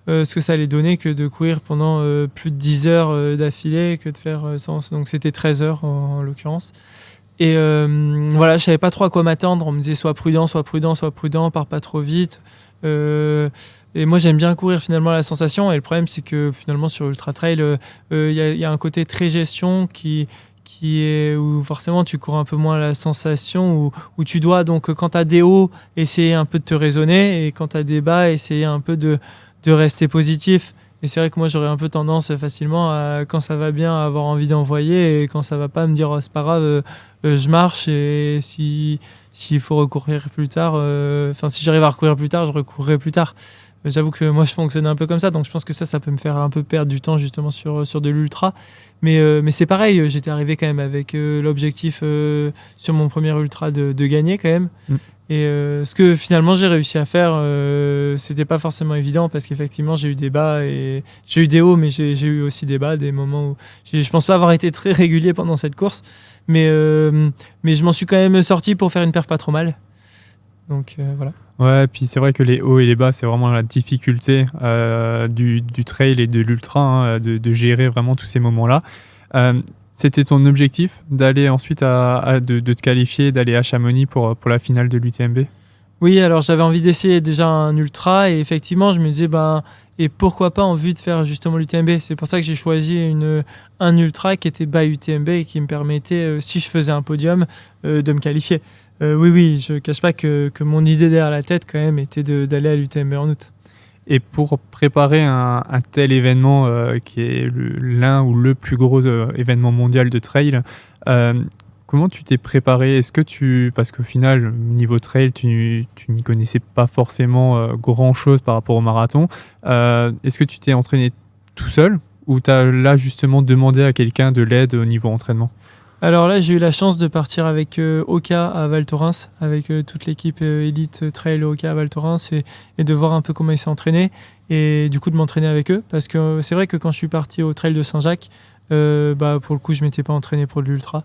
ce que ça allait donner que de courir pendant plus de 10 heures d'affilée, que de faire donc c'était 13 heures en l'occurrence. Et voilà, je savais pas trop à quoi m'attendre. On me disait sois prudent, pars pas trop vite. Et moi, j'aime bien courir finalement à la sensation. Et le problème, c'est que finalement sur Ultra Trail, y a un côté très gestion qui est où forcément tu cours un peu moins à la sensation, où tu dois donc quand tu as des hauts essayer un peu de te raisonner et quand tu as des bas essayer un peu de rester positif. Et c'est vrai que moi j'aurais un peu tendance facilement à, quand ça va bien, à avoir envie d'envoyer et quand ça va pas me dire c'est pas grave, je marche et s'il faut recourir plus tard, si j'arrive à recourir plus tard, je recourrai plus tard. J'avoue que moi je fonctionne un peu comme ça, donc je pense que ça peut me faire un peu perdre du temps justement sur de l'ultra. Mais c'est pareil, j'étais arrivé quand même avec l'objectif sur mon premier ultra de gagner quand même. Et ce que finalement j'ai réussi à faire, c'était pas forcément évident parce qu'effectivement j'ai eu des bas et j'ai eu des hauts, mais j'ai eu aussi des bas, des moments où je pense pas avoir été très régulier pendant cette course, mais je m'en suis quand même sorti pour faire une perf pas trop mal. Donc voilà. Ouais, puis c'est vrai que les hauts et les bas, c'est vraiment la difficulté du trail et de l'ultra, de gérer vraiment tous ces moments-là. C'était ton objectif d'aller ensuite de te qualifier, d'aller à Chamonix pour la finale de l'UTMB ? Oui, alors j'avais envie d'essayer déjà un ultra et effectivement je me disais et pourquoi pas en vue de faire justement l'UTMB. C'est pour ça que j'ai choisi un ultra qui était bas UTMB et qui me permettait, si je faisais un podium, de me qualifier. Oui, je cache pas que mon idée derrière la tête quand même était d'aller à l'UTMB en août. Et pour préparer un tel événement qui est l'un ou le plus gros événement mondial de trail, comment tu t'es préparé ? Parce qu'au final, niveau trail, tu n'y connaissais pas forcément grand-chose par rapport au marathon. Est-ce que tu t'es entraîné tout seul ou tu as là justement demandé à quelqu'un de l'aide au niveau entraînement ? Alors là, j'ai eu la chance de partir avec Oka à Val Thorens, avec toute l'équipe Elite Trail Oka à Val Thorens et de voir un peu comment ils s'entraînaient et du coup de m'entraîner avec eux. Parce que c'est vrai que quand je suis parti au Trail de Saint-Jacques, pour le coup, je ne m'étais pas entraîné pour de l'ultra.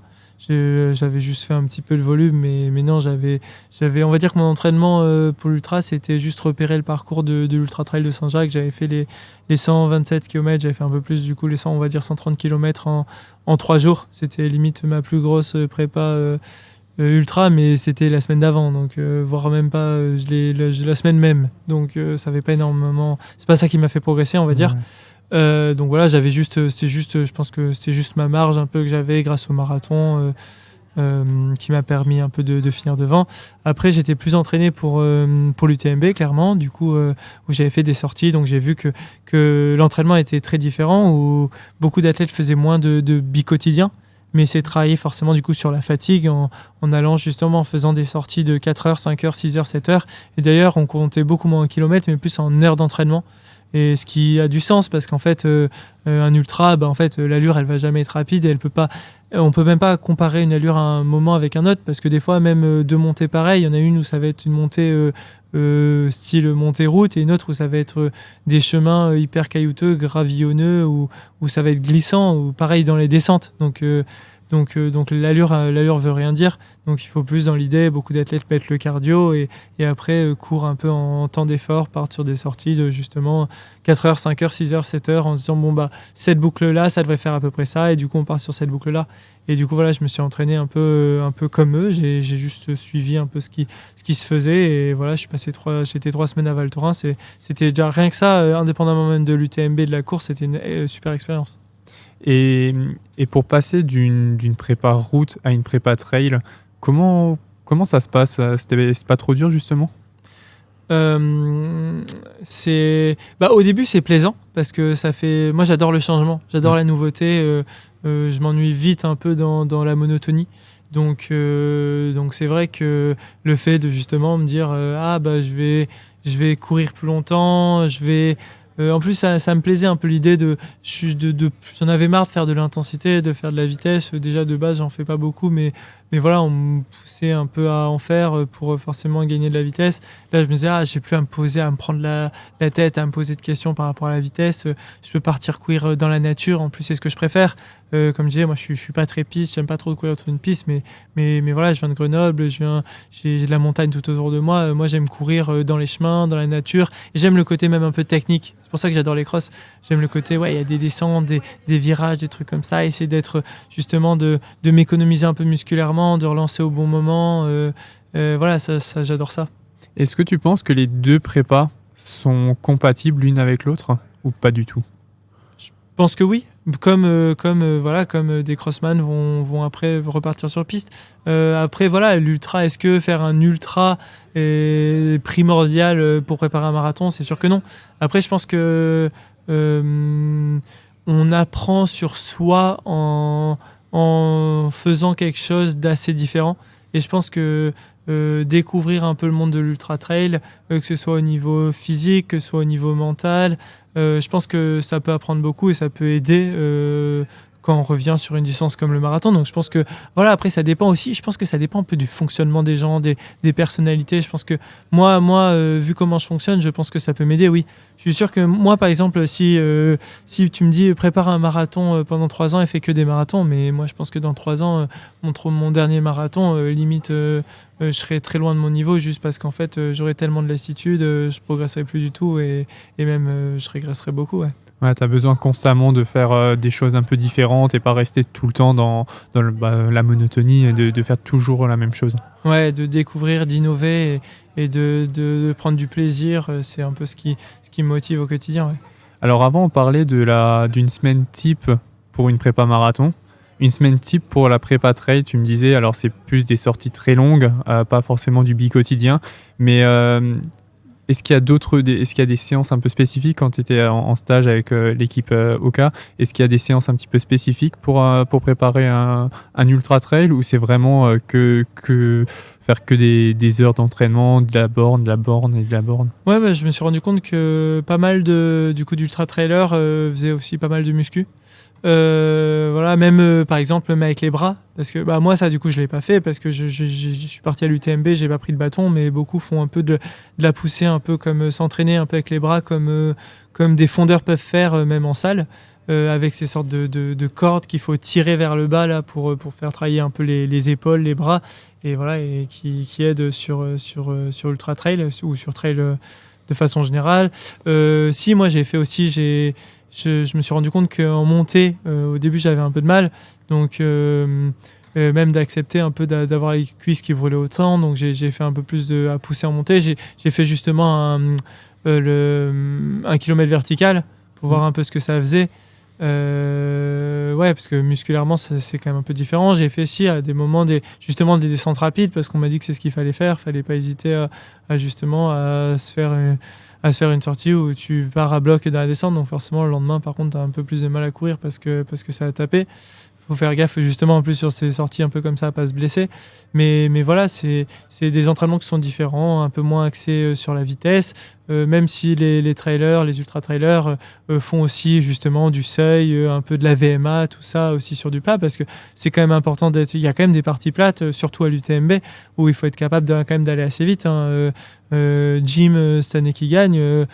J'avais juste fait un petit peu le volume, mais non, on va dire que mon entraînement pour l'ultra, c'était juste repérer le parcours de l'Ultra Trail de Saint-Jacques. J'avais fait les 127 km, j'avais fait un peu plus, du coup les 130 km en 3 jours. C'était limite ma plus grosse prépa ultra, mais c'était la semaine d'avant, donc voire même pas la semaine même. Donc ça avait pas énormément. C'est pas ça qui m'a fait progresser, on va dire. Donc voilà, je pense que c'était juste ma marge un peu que j'avais grâce au marathon. Qui m'a permis un peu de finir devant. Après, j'étais plus entraîné pour l'UTMB, clairement, du coup, où j'avais fait des sorties, donc j'ai vu que l'entraînement était très différent, où beaucoup d'athlètes faisaient moins de bi-quotidien, mais c'est travailler forcément du coup sur la fatigue en allant justement en faisant des sorties de 4 heures, 5 heures, 6 heures, 7 heures. Et d'ailleurs, on comptait beaucoup moins en kilomètres, mais plus en heures d'entraînement. Et ce qui a du sens parce qu'en fait, un ultra, l'allure, elle va jamais être rapide et elle peut pas. On peut même pas comparer une allure à un moment avec un autre parce que des fois, même deux montées pareilles, il y en a une où ça va être une montée style montée route et une autre où ça va être des chemins hyper caillouteux, gravillonneux, où ça va être glissant, ou pareil dans les descentes. Donc l'allure veut rien dire. Donc il faut plus dans l'idée, beaucoup d'athlètes mettent le cardio et après courent un peu en temps d'effort, partent sur des sorties de justement 4 heures, 5 heures, 6 heures, 7 heures en se disant cette boucle-là, ça devrait faire à peu près ça et du coup on part sur cette boucle-là. Et du coup voilà, je me suis entraîné un peu comme eux, j'ai juste suivi un peu ce qui se faisait et voilà, j'étais 3 semaines à Val Thorens et c'était déjà rien que ça, indépendamment même de l'UTMB de la course, c'était une super expérience. Et pour passer d'une prépa route à une prépa trail, comment ça se passe? C'est pas trop dur justement? Au début c'est plaisant parce que moi j'adore le changement, j'adore la nouveauté, je m'ennuie vite un peu dans la monotonie. Donc c'est vrai que le fait de justement me dire je vais courir plus longtemps, en plus, ça me plaisait un peu l'idée j'en avais marre de faire de l'intensité, de faire de la vitesse. Déjà, de base, j'en fais pas beaucoup, mais voilà, on me poussait un peu à en faire pour forcément gagner de la vitesse. Là, je me disais, j'ai plus à me poser, à me prendre la tête, à me poser de questions par rapport à la vitesse. Je peux partir courir dans la nature. En plus, c'est ce que je préfère. Comme je disais, moi, je suis pas très piste, j'aime pas trop courir autour d'une piste, mais voilà, je viens de Grenoble, j'ai de la montagne tout autour de moi. Moi, j'aime courir dans les chemins, dans la nature. Et j'aime le côté même un peu technique. C'est pour ça que j'adore les crosses. J'aime le côté, il y a des descentes, des virages, des trucs comme ça. Essayer d'être justement de m'économiser un peu musculairement, de relancer au bon moment. Voilà, ça, j'adore ça. Est-ce que tu penses que les deux prépas sont compatibles l'une avec l'autre ou pas du tout? Je pense que oui. Comme des crossman vont après repartir sur piste. Après, voilà, l'ultra, est-ce que faire un ultra est primordial pour préparer un marathon? C'est sûr que non. Après, je pense que on apprend sur soi en faisant quelque chose d'assez différent. Et je pense que découvrir un peu le monde de l'ultra trail, que ce soit au niveau physique, que ce soit au niveau mental, je pense que ça peut apprendre beaucoup et ça peut aider quand on revient sur une distance comme le marathon. Donc je pense que voilà, après ça dépend aussi, je pense que ça dépend un peu du fonctionnement des gens, des personnalités. Je pense que moi vu comment je fonctionne, je pense que ça peut m'aider, oui. Je suis sûr que moi par exemple si tu me dis prépare un marathon pendant 3 ans et fais que des marathons, mais moi je pense que dans 3 ans mon dernier marathon limite je serais très loin de mon niveau juste parce qu'en fait j'aurais tellement de lassitude, je progresserais plus du tout et même je régresserais beaucoup, ouais. Ouais, tu as besoin constamment de faire des choses un peu différentes et pas rester tout le temps dans la monotonie et de faire toujours la même chose. Ouais, de découvrir, d'innover et de prendre du plaisir, c'est un peu ce qui me motive au quotidien. Ouais. Alors avant, on parlait d'une semaine type pour une prépa marathon. Une semaine type pour la prépa trail, tu me disais, alors c'est plus des sorties très longues, pas forcément du bi-quotidien, mais est-ce qu'il y a des séances un peu spécifiques quand tu étais en stage avec l'équipe Oka? Est-ce qu'il y a des séances un petit peu spécifiques pour préparer un ultra trail ou c'est vraiment faire que des heures d'entraînement, de la borne et de la borne? Ouais, je me suis rendu compte que pas mal d'ultra trailers faisaient aussi pas mal de muscu. Voilà, même par exemple même avec les bras, parce que moi ça du coup je l'ai pas fait parce que je suis parti à l'UTMB, j'ai pas pris de bâton, mais beaucoup font un peu de la poussée, un peu comme s'entraîner un peu avec les bras comme des fondeurs peuvent faire même en salle, avec ces sortes de cordes qu'il faut tirer vers le bas là pour faire travailler un peu les épaules, les bras, et voilà, et qui aident sur ultra trail ou sur trail de façon générale. Si moi j'ai fait aussi, je me suis rendu compte qu'en montée, au début j'avais un peu de mal, donc même d'accepter un peu d'avoir les cuisses qui brûlaient autant. Donc j'ai fait un peu plus à pousser en montée. J'ai fait justement un kilomètre vertical pour voir un peu ce que ça faisait. Parce que musculairement c'est quand même un peu différent. J'ai fait aussi à des moments justement des descentes rapides parce qu'on m'a dit que c'est ce qu'il fallait faire. Fallait pas hésiter à se faire une sortie où tu pars à bloc dans la descente. Donc forcément le lendemain par contre t'as un peu plus de mal à courir parce que ça a tapé. Faut faire gaffe justement en plus sur ces sorties un peu comme ça à pas se blesser, mais voilà, c'est des entraînements qui sont différents, un peu moins axés sur la vitesse, même si les trailers, les ultra trailers font aussi justement du seuil, un peu de la VMA, tout ça aussi sur du plat, parce que c'est quand même important il y a quand même des parties plates, surtout à l'UTMB où il faut être capable quand même d'aller assez vite, hein. Jim cette année qui gagne,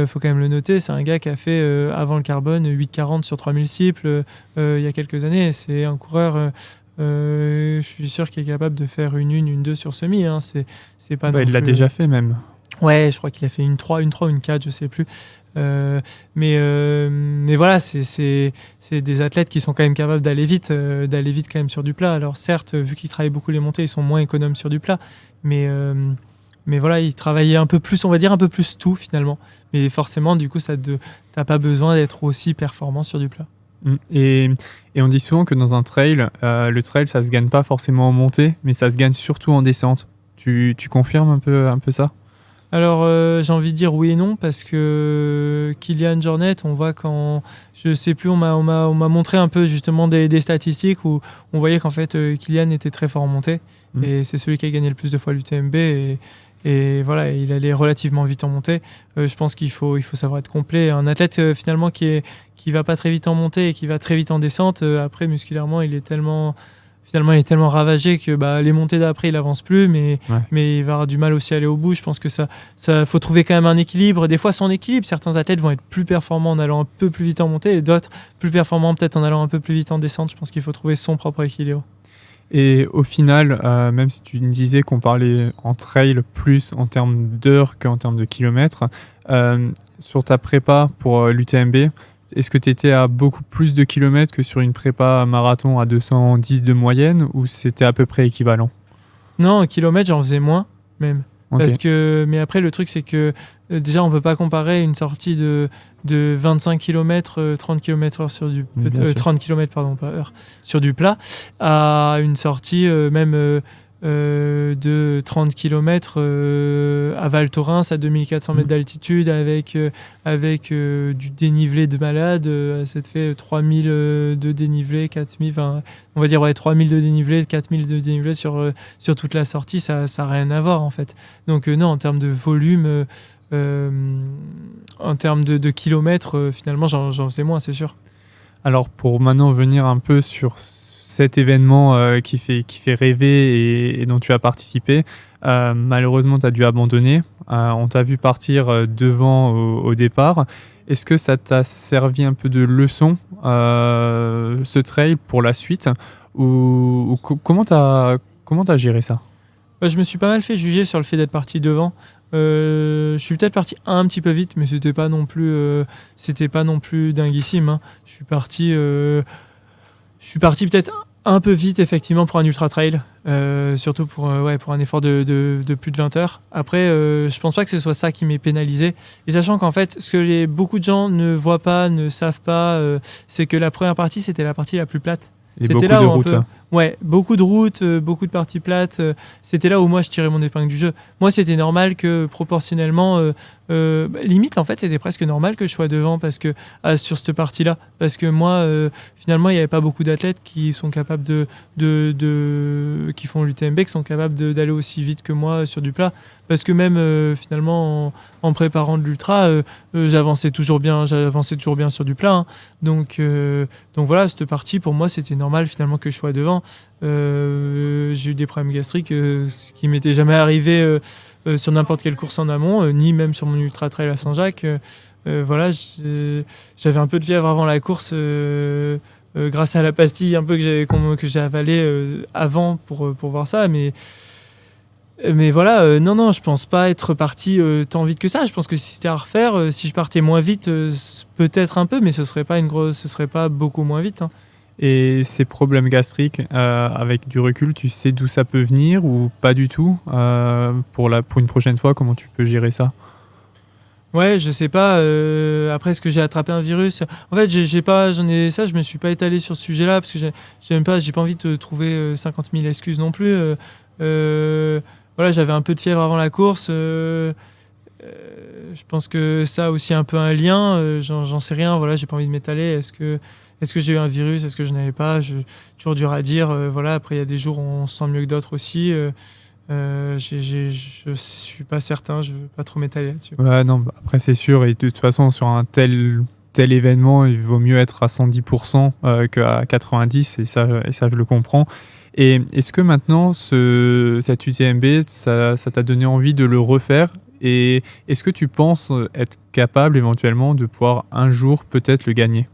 faut quand même le noter, c'est un gars qui a fait avant le carbone 8,40 sur 3000 cycles il y a quelques années. C'est un coureur, je suis sûr qu'il est capable de faire une 2 sur semi, hein. C'est pas il l'a déjà fait même. Ouais, je crois qu'il a fait une 3, une 4, je sais plus. Mais voilà, c'est des athlètes qui sont quand même capables d'aller vite quand même sur du plat. Alors certes, vu qu'ils travaillent beaucoup les montées, ils sont moins économes sur du plat, mais voilà, ils travaillaient un peu plus, on va dire un peu plus tout finalement. Mais forcément, du coup, t'as pas besoin d'être aussi performant sur du plat. Et on dit souvent que dans un trail, le trail, ça se gagne pas forcément en montée, mais ça se gagne surtout en descente. Tu confirmes un peu ça? Alors, j'ai envie de dire oui et non, parce que Kilian Jornet, on voit je sais plus, on m'a montré un peu justement des statistiques où on voyait qu'en fait, Kilian était très fort en montée, et c'est celui qui a gagné le plus de fois l'UTMB, et voilà, il allait relativement vite en montée. Je pense qu'il faut savoir être complet. Un athlète finalement qui va pas très vite en montée et qui va très vite en descente, après musculairement, il est tellement ravagé que les montées d'après il avance plus, mais il va avoir du mal aussi à aller au bout. Je pense que ça faut trouver quand même un équilibre. Des fois son équilibre, certains athlètes vont être plus performants en allant un peu plus vite en montée et d'autres plus performants peut-être en allant un peu plus vite en descente. Je pense qu'il faut trouver son propre équilibre. Et au final, même si tu me disais qu'on parlait en trail plus en termes d'heures qu'en termes de kilomètres, sur ta prépa pour l'UTMB, est-ce que tu étais à beaucoup plus de kilomètres que sur une prépa marathon à 210 de moyenne, ou c'était à peu près équivalent? Non, en kilomètres, j'en faisais moins même. Okay. Mais après, le truc, c'est que déjà, on ne peut pas comparer une sortie de 25 km, 30 km/h sur 30 km, pardon, pas heure, sur du plat, à une sortie de 30 km à Val Thorens à 2400 mètres d'altitude avec du dénivelé de malade. Ça te fait 3000 de dénivelé, 4000, enfin, on va dire 3000 de dénivelé, 4000 de dénivelé sur toute la sortie. Ça n'a rien à voir en fait. Donc non, en termes de volume, en termes de kilomètres, finalement j'en faisais moins, c'est sûr. Alors pour maintenant venir un peu sur cet événement qui fait rêver et dont tu as participé, malheureusement tu as dû abandonner. On t'a vu partir devant au départ. Est-ce que ça t'a servi un peu de leçon, ce trail, pour la suite, ou comment t'as géré ça? Je me suis pas mal fait juger sur le fait d'être parti devant. Je suis peut-être parti un petit peu vite, mais c'était pas non plus dinguissime, hein. Je suis parti peut-être un peu vite effectivement pour un ultra trail, surtout pour un effort de plus de 20 heures. Après, je pense pas que ce soit ça qui m'ait pénalisé. Et sachant qu'en fait, ce que beaucoup de gens ne voient pas, ne savent pas, c'est que la première partie, c'était la partie la plus plate. C'était là où beaucoup de routes, beaucoup de parties plates. C'était là où moi je tirais mon épingle du jeu. Moi, c'était normal que proportionnellement, limite en fait, c'était presque normal que je sois devant sur cette partie-là, parce que moi, finalement, il n'y avait pas beaucoup d'athlètes qui sont capables qui font l'UTMB, qui sont capables d'aller aussi vite que moi sur du plat. Parce que même finalement en préparant de l'ultra, j'avançais toujours bien sur du plat, hein. Donc voilà, cette partie pour moi c'était normal finalement que je sois devant. J'ai eu des problèmes gastriques, ce qui m'était jamais arrivé sur n'importe quelle course en amont, ni même sur mon ultra trail à Saint-Jacques. Voilà, j'avais un peu de fièvre avant la course. Grâce à la pastille un peu que j'ai avalée avant pour voir ça, mais voilà, non, je pense pas être parti tant vite que ça. Je pense que si c'était à refaire, si je partais moins vite, peut-être un peu, mais ce serait pas beaucoup moins vite, hein. Et ces problèmes gastriques, avec du recul, tu sais d'où ça peut venir ou pas du tout? Pour une prochaine fois, comment tu peux gérer ça? Ouais, je sais pas. Après, est-ce que j'ai attrapé un virus? En fait, je me suis pas étalé sur ce sujet-là parce que j'ai pas envie de trouver 50 000 excuses non plus. Voilà, j'avais un peu de fièvre avant la course. Je pense que ça a aussi un peu un lien. J'en sais rien. Voilà, j'ai pas envie de m'étaler. Est-ce que j'ai eu un virus? Est-ce que je n'avais pas? Toujours dur à dire. Voilà. Après, il y a des jours où on se sent mieux que d'autres aussi. Je suis pas certain, je veux pas trop m'étaler là-dessus. Ouais, non, après c'est sûr, et de toute façon sur un tel événement, il vaut mieux être à 110% qu'à 90%, et ça je le comprends. Et est-ce que maintenant cette UTMB, ça t'a donné envie de le refaire? Et est-ce que tu penses être capable éventuellement de pouvoir un jour peut-être le gagner?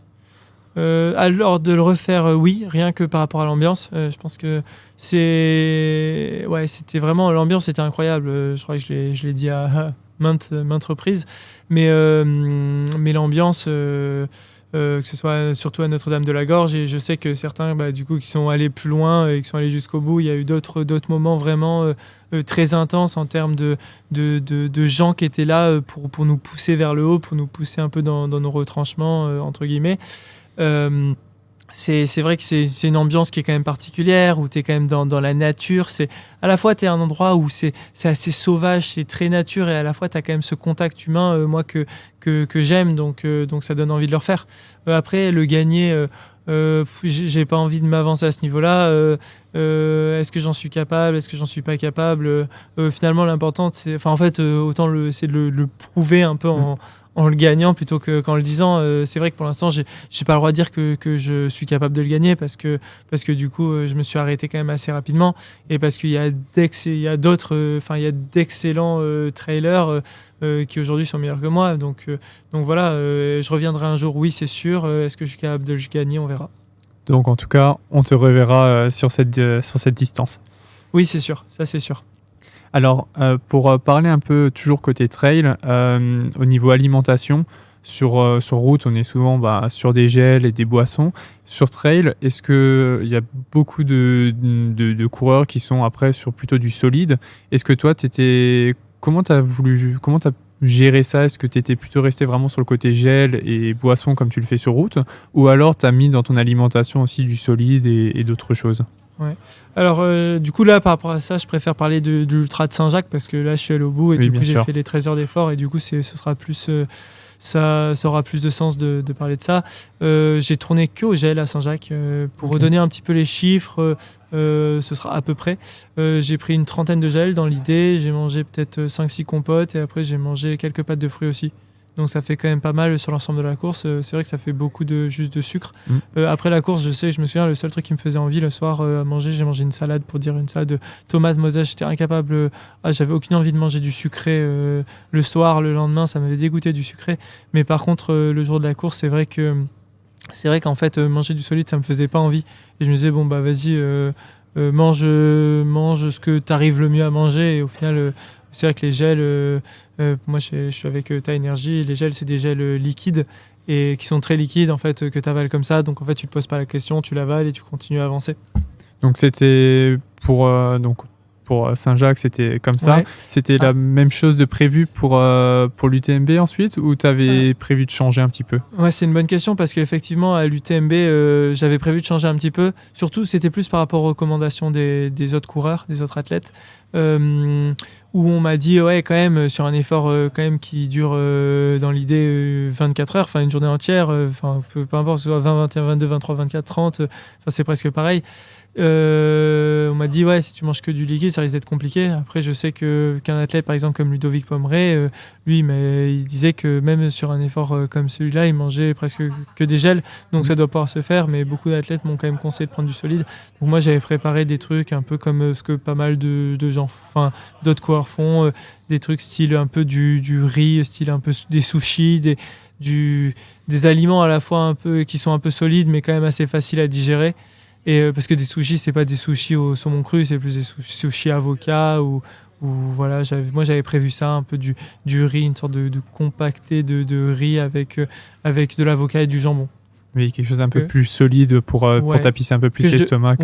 Alors de le refaire, oui, rien que par rapport à l'ambiance. Je pense que c'était vraiment, l'ambiance était incroyable. Je crois que je l'ai dit à maintes reprises. Mais l'ambiance, que ce soit surtout à Notre-Dame de la Gorge, et je sais que certains, du coup, qui sont allés plus loin et qui sont allés jusqu'au bout, il y a eu d'autres moments vraiment très intenses en termes de gens qui étaient là pour nous pousser vers le haut, pour nous pousser un peu dans nos retranchements, entre guillemets. C'est vrai que c'est une ambiance qui est quand même particulière, où tu es quand même dans la nature. À la fois, tu es un endroit où c'est assez sauvage, c'est très nature, et à la fois, tu as quand même ce contact humain, moi, que j'aime, donc ça donne envie de le refaire. Après, le gagner, j'ai pas envie de m'avancer à ce niveau-là. Est-ce que j'en suis capable? Est-ce que j'en suis pas capable? Finalement, l'important, autant c'est de le prouver un peu en le gagnant plutôt qu'en le disant. C'est vrai que pour l'instant, j'ai pas le droit de dire que je suis capable de le gagner parce que du coup, je me suis arrêté quand même assez rapidement, et parce qu'il y a d'excellents trailers qui aujourd'hui sont meilleurs que moi. Donc voilà, je reviendrai un jour, oui, c'est sûr. Est-ce que je suis capable de le gagner? On verra. Donc en tout cas, on te reverra sur cette distance. Oui, c'est sûr, ça c'est sûr. Alors, pour parler un peu toujours côté trail, au niveau alimentation, sur route, on est souvent sur des gels et des boissons. Sur trail, est-ce qu'il y a beaucoup de coureurs qui sont après sur plutôt du solide? Est-ce que toi, comment tu as géré ça? Est-ce que tu étais plutôt resté vraiment sur le côté gel et boisson comme tu le fais sur route? Ou alors tu as mis dans ton alimentation aussi du solide et d'autres choses? Ouais. Alors, du coup, là, par rapport à ça, je préfère parler de l'Ultra de Saint-Jacques parce que là, je suis allé au bout, et Oui, du coup, bien j'ai sûr. fait les 13 heures d'effort, et du coup, ce sera plus, ça aura plus de sens de parler de ça. J'ai tourné que au gel à Saint-Jacques. Pour redonner un petit peu les chiffres, ce sera à peu près. J'ai pris une 30aine de gel dans l'idée, j'ai mangé peut-être 5-6 compotes, et après, j'ai mangé quelques pâtes de fruits aussi. Donc ça fait quand même pas mal sur l'ensemble de la course. C'est vrai que ça fait beaucoup juste de sucre. Après la course, je me souviens, le seul truc qui me faisait envie le soir à manger, j'ai mangé une salade, une salade de tomates, mozza. J'étais incapable, j'avais aucune envie de manger du sucré le soir, le lendemain, ça m'avait dégoûté du sucré. Mais par contre, le jour de la course, c'est vrai qu'en fait, manger du solide, ça me faisait pas envie. Et je me disais, bon, vas-y, mange ce que tu arrives le mieux à manger. Et au final, c'est vrai que les gels, moi je suis avec Ta Énergie, les gels, c'est des gels liquides, et qui sont très liquides en fait, que tu avales comme ça. Donc en fait, tu te poses pas la question, tu l'avales et tu continues à avancer. Donc c'était pour Saint-Jacques, c'était comme ça. Ouais. C'était la même chose de prévu pour l'UTMB ensuite, ou tu avais prévu de changer un petit peu? Ouais, c'est une bonne question parce qu'effectivement, à l'UTMB, j'avais prévu de changer un petit peu. Surtout, c'était plus par rapport aux recommandations des autres coureurs, des autres athlètes, où on m'a dit, ouais, quand même, sur un effort quand même qui dure dans l'idée 24 heures, enfin une journée entière, peu importe, que ce soit 20, 21, 22, 23, 24, 30, c'est presque pareil. On m'a dit, ouais, si tu manges que du liquide, ça risque d'être compliqué. Après, je sais qu'un athlète, par exemple, comme Ludovic Pommeret, lui, mais il disait que même sur un effort comme celui-là, il mangeait presque que des gels. Donc ça doit pouvoir se faire, mais beaucoup d'athlètes m'ont quand même conseillé de prendre du solide. Donc moi, j'avais préparé des trucs un peu comme ce que pas mal de gens, d'autres coureurs font, des trucs style un peu du riz, style un peu des sushis, des aliments à la fois un peu qui sont un peu solides, mais quand même assez faciles à digérer. Et parce que des sushis, c'est pas des sushis au saumon cru, c'est plus des sushis avocat ou voilà. Moi, j'avais prévu ça, un peu du riz, une sorte de compacté de riz avec de l'avocat et du jambon. Oui, quelque chose un peu Que- plus solide pour Ouais. tapisser un peu plus Que je- l'estomac.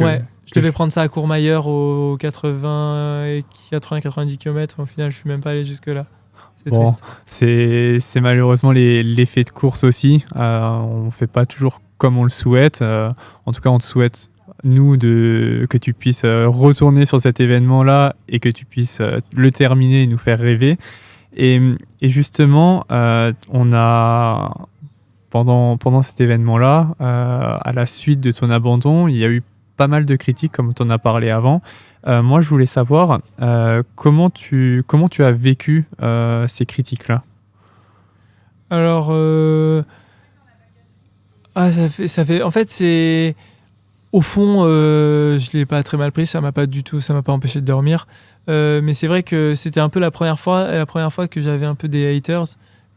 Je devais prendre ça à Courmayeur aux 80-90 km. Au final, je suis même pas allé jusque-là. C'est Bon, triste. c'est malheureusement l'effet de course aussi. On ne fait pas toujours comme on le souhaite. En tout cas, on te souhaite, nous, que tu puisses retourner sur cet événement-là et que tu puisses le terminer et nous faire rêver. Et justement, pendant cet événement-là, à la suite de ton abandon, il y a eu pas mal de critiques, comme tu en as parlé avant. Moi, je voulais savoir comment tu as vécu ces critiques-là. Alors, ça fait. En fait, c'est. Au fond, je l'ai pas très mal pris. Ça m'a pas empêché de dormir. Mais c'est vrai que c'était un peu la première fois que j'avais un peu des haters.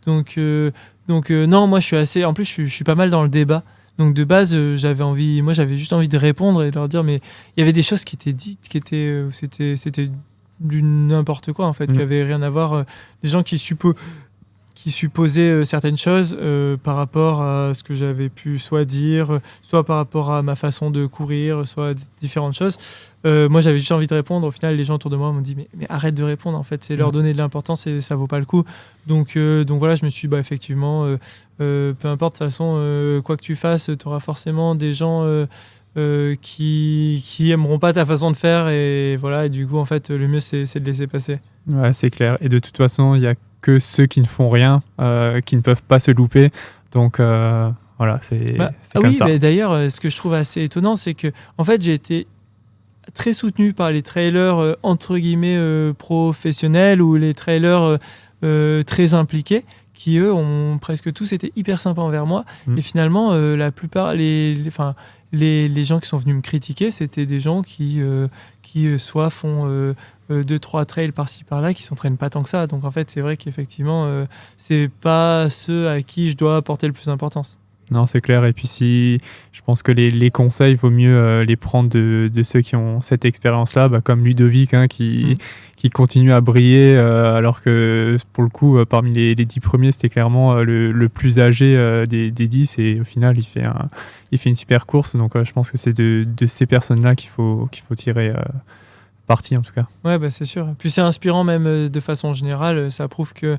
Donc, non, moi, je suis assez. En plus, je suis pas mal dans le débat. Donc, de base, j'avais juste envie de répondre et de leur dire, mais il y avait des choses qui étaient dites, c'était du n'importe quoi en fait, qui avait rien à voir. Des gens qui supposaient certaines choses par rapport à ce que j'avais pu soit dire, soit par rapport à ma façon de courir, soit différentes choses. Moi, j'avais juste envie de répondre. Au final, les gens autour de moi m'ont dit mais arrête de répondre. En fait, c'est leur donner de l'importance et ça vaut pas le coup. Donc voilà, je me suis dit, effectivement, peu importe, de toute façon, quoi que tu fasses, tu auras forcément des gens qui aimeront pas ta façon de faire. Et voilà, et du coup, en fait, le mieux, c'est de laisser passer. Ouais, c'est clair. Et de toute façon, il n'y a que ceux qui ne font rien, qui ne peuvent pas se louper. Donc voilà, c'est comme ça. Mais d'ailleurs, ce que je trouve assez étonnant, c'est que en fait, j'ai été très soutenu par les trailers entre guillemets professionnels ou les trailers très impliqués qui eux ont presque tous été hyper sympas envers moi et finalement la plupart les gens qui sont venus me critiquer, c'était des gens qui soit font 2-3 trails par-ci par-là, qui s'entraînent pas tant que ça. Donc en fait, c'est vrai qu'effectivement, c'est pas ceux à qui je dois apporter le plus d'importance. Non, c'est clair. Et puis je pense que les conseils, il vaut mieux les prendre de ceux qui ont cette expérience-là, comme Ludovic, qui continue à briller, alors que pour le coup, parmi les 10 premiers, c'était clairement le plus âgé des 10. Et au final, il fait une super course. Donc je pense que c'est de ces personnes-là qu'il faut tirer parti, en tout cas. Ouais, c'est sûr. Puis c'est inspirant même de façon générale. Ça prouve que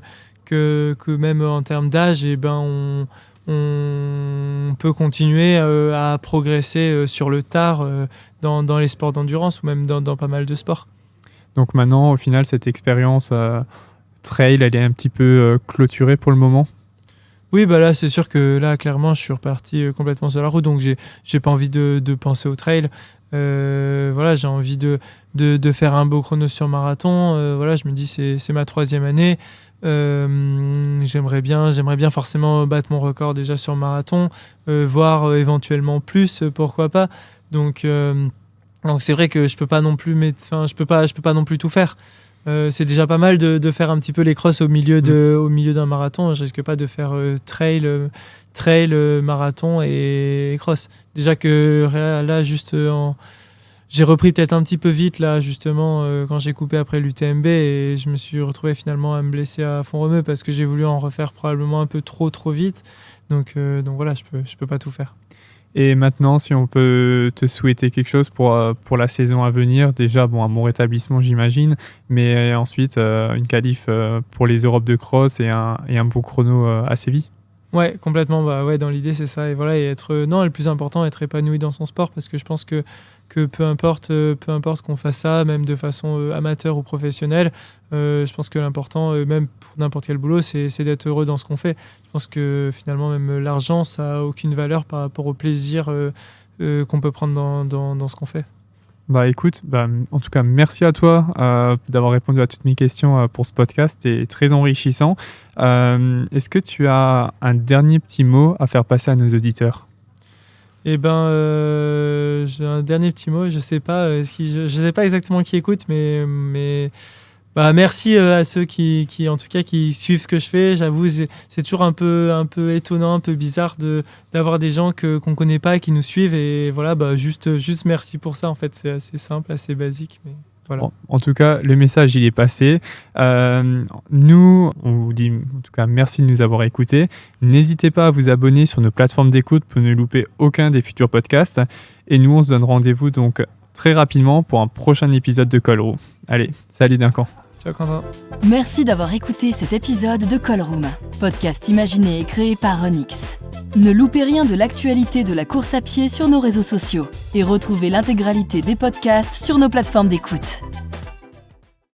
même en termes d'âge, on peut continuer à progresser sur le tard dans les sports d'endurance ou même dans pas mal de sports. Donc maintenant, au final, cette expérience trail, elle est un petit peu clôturée pour le moment. Oui, là, c'est sûr que là, clairement, je suis reparti complètement sur la route, donc j'ai pas envie de penser au trail. Voilà, j'ai envie de faire un beau chrono sur marathon. Voilà, je me dis c'est ma 3e année. J'aimerais bien forcément battre mon record déjà sur marathon, voire éventuellement plus, pourquoi pas. Donc c'est vrai que je peux pas non plus je peux pas non plus tout faire. C'est déjà pas mal de faire un petit peu les crosses au milieu d'un marathon. Je risque pas de faire trail, marathon et cross. Déjà que là, juste j'ai repris peut-être un petit peu vite là justement quand j'ai coupé après l'UTMB et je me suis retrouvé finalement à me blesser à Font-Romeu parce que j'ai voulu en refaire probablement un peu trop vite. Donc voilà, je peux pas tout faire. Et maintenant, si on peut te souhaiter quelque chose pour la saison à venir, déjà, un bon rétablissement, j'imagine, mais ensuite, une qualif pour les Europes de cross et un beau chrono à Séville. Ouais, complètement. Dans l'idée, c'est ça. Et voilà, et le plus important, être épanoui dans son sport, parce que je pense que peu importe qu'on fasse ça, même de façon amateur ou professionnelle, je pense que l'important, même pour n'importe quel boulot, c'est d'être heureux dans ce qu'on fait. Je pense que finalement, même l'argent, ça a aucune valeur par rapport au plaisir qu'on peut prendre dans ce qu'on fait. Écoute, en tout cas, merci à toi d'avoir répondu à toutes mes questions pour ce podcast. C'était très enrichissant. Est-ce que tu as un dernier petit mot à faire passer à nos auditeurs ? J'ai un dernier petit mot. Je sais pas je sais pas exactement qui écoute, mais merci à ceux qui en tout cas qui suivent ce que je fais. J'avoue, c'est toujours un peu étonnant, un peu bizarre d'avoir des gens qu'on connaît pas et qui nous suivent. Et voilà, juste merci pour ça. En fait, c'est assez simple, assez basique, mais Voilà. Bon, en tout cas, le message, il est passé. Nous, on vous dit en tout cas merci de nous avoir écoutés. N'hésitez pas à vous abonner sur nos plateformes d'écoute pour ne louper aucun des futurs podcasts. Et nous, on se donne rendez-vous donc très rapidement pour un prochain épisode de Call Room. Allez, salut Duncan. Ciao Quentin. Merci d'avoir écouté cet épisode de Call Room, podcast imaginé et créé par Onyx. Ne loupez rien de l'actualité de la course à pied sur nos réseaux sociaux et retrouvez l'intégralité des podcasts sur nos plateformes d'écoute.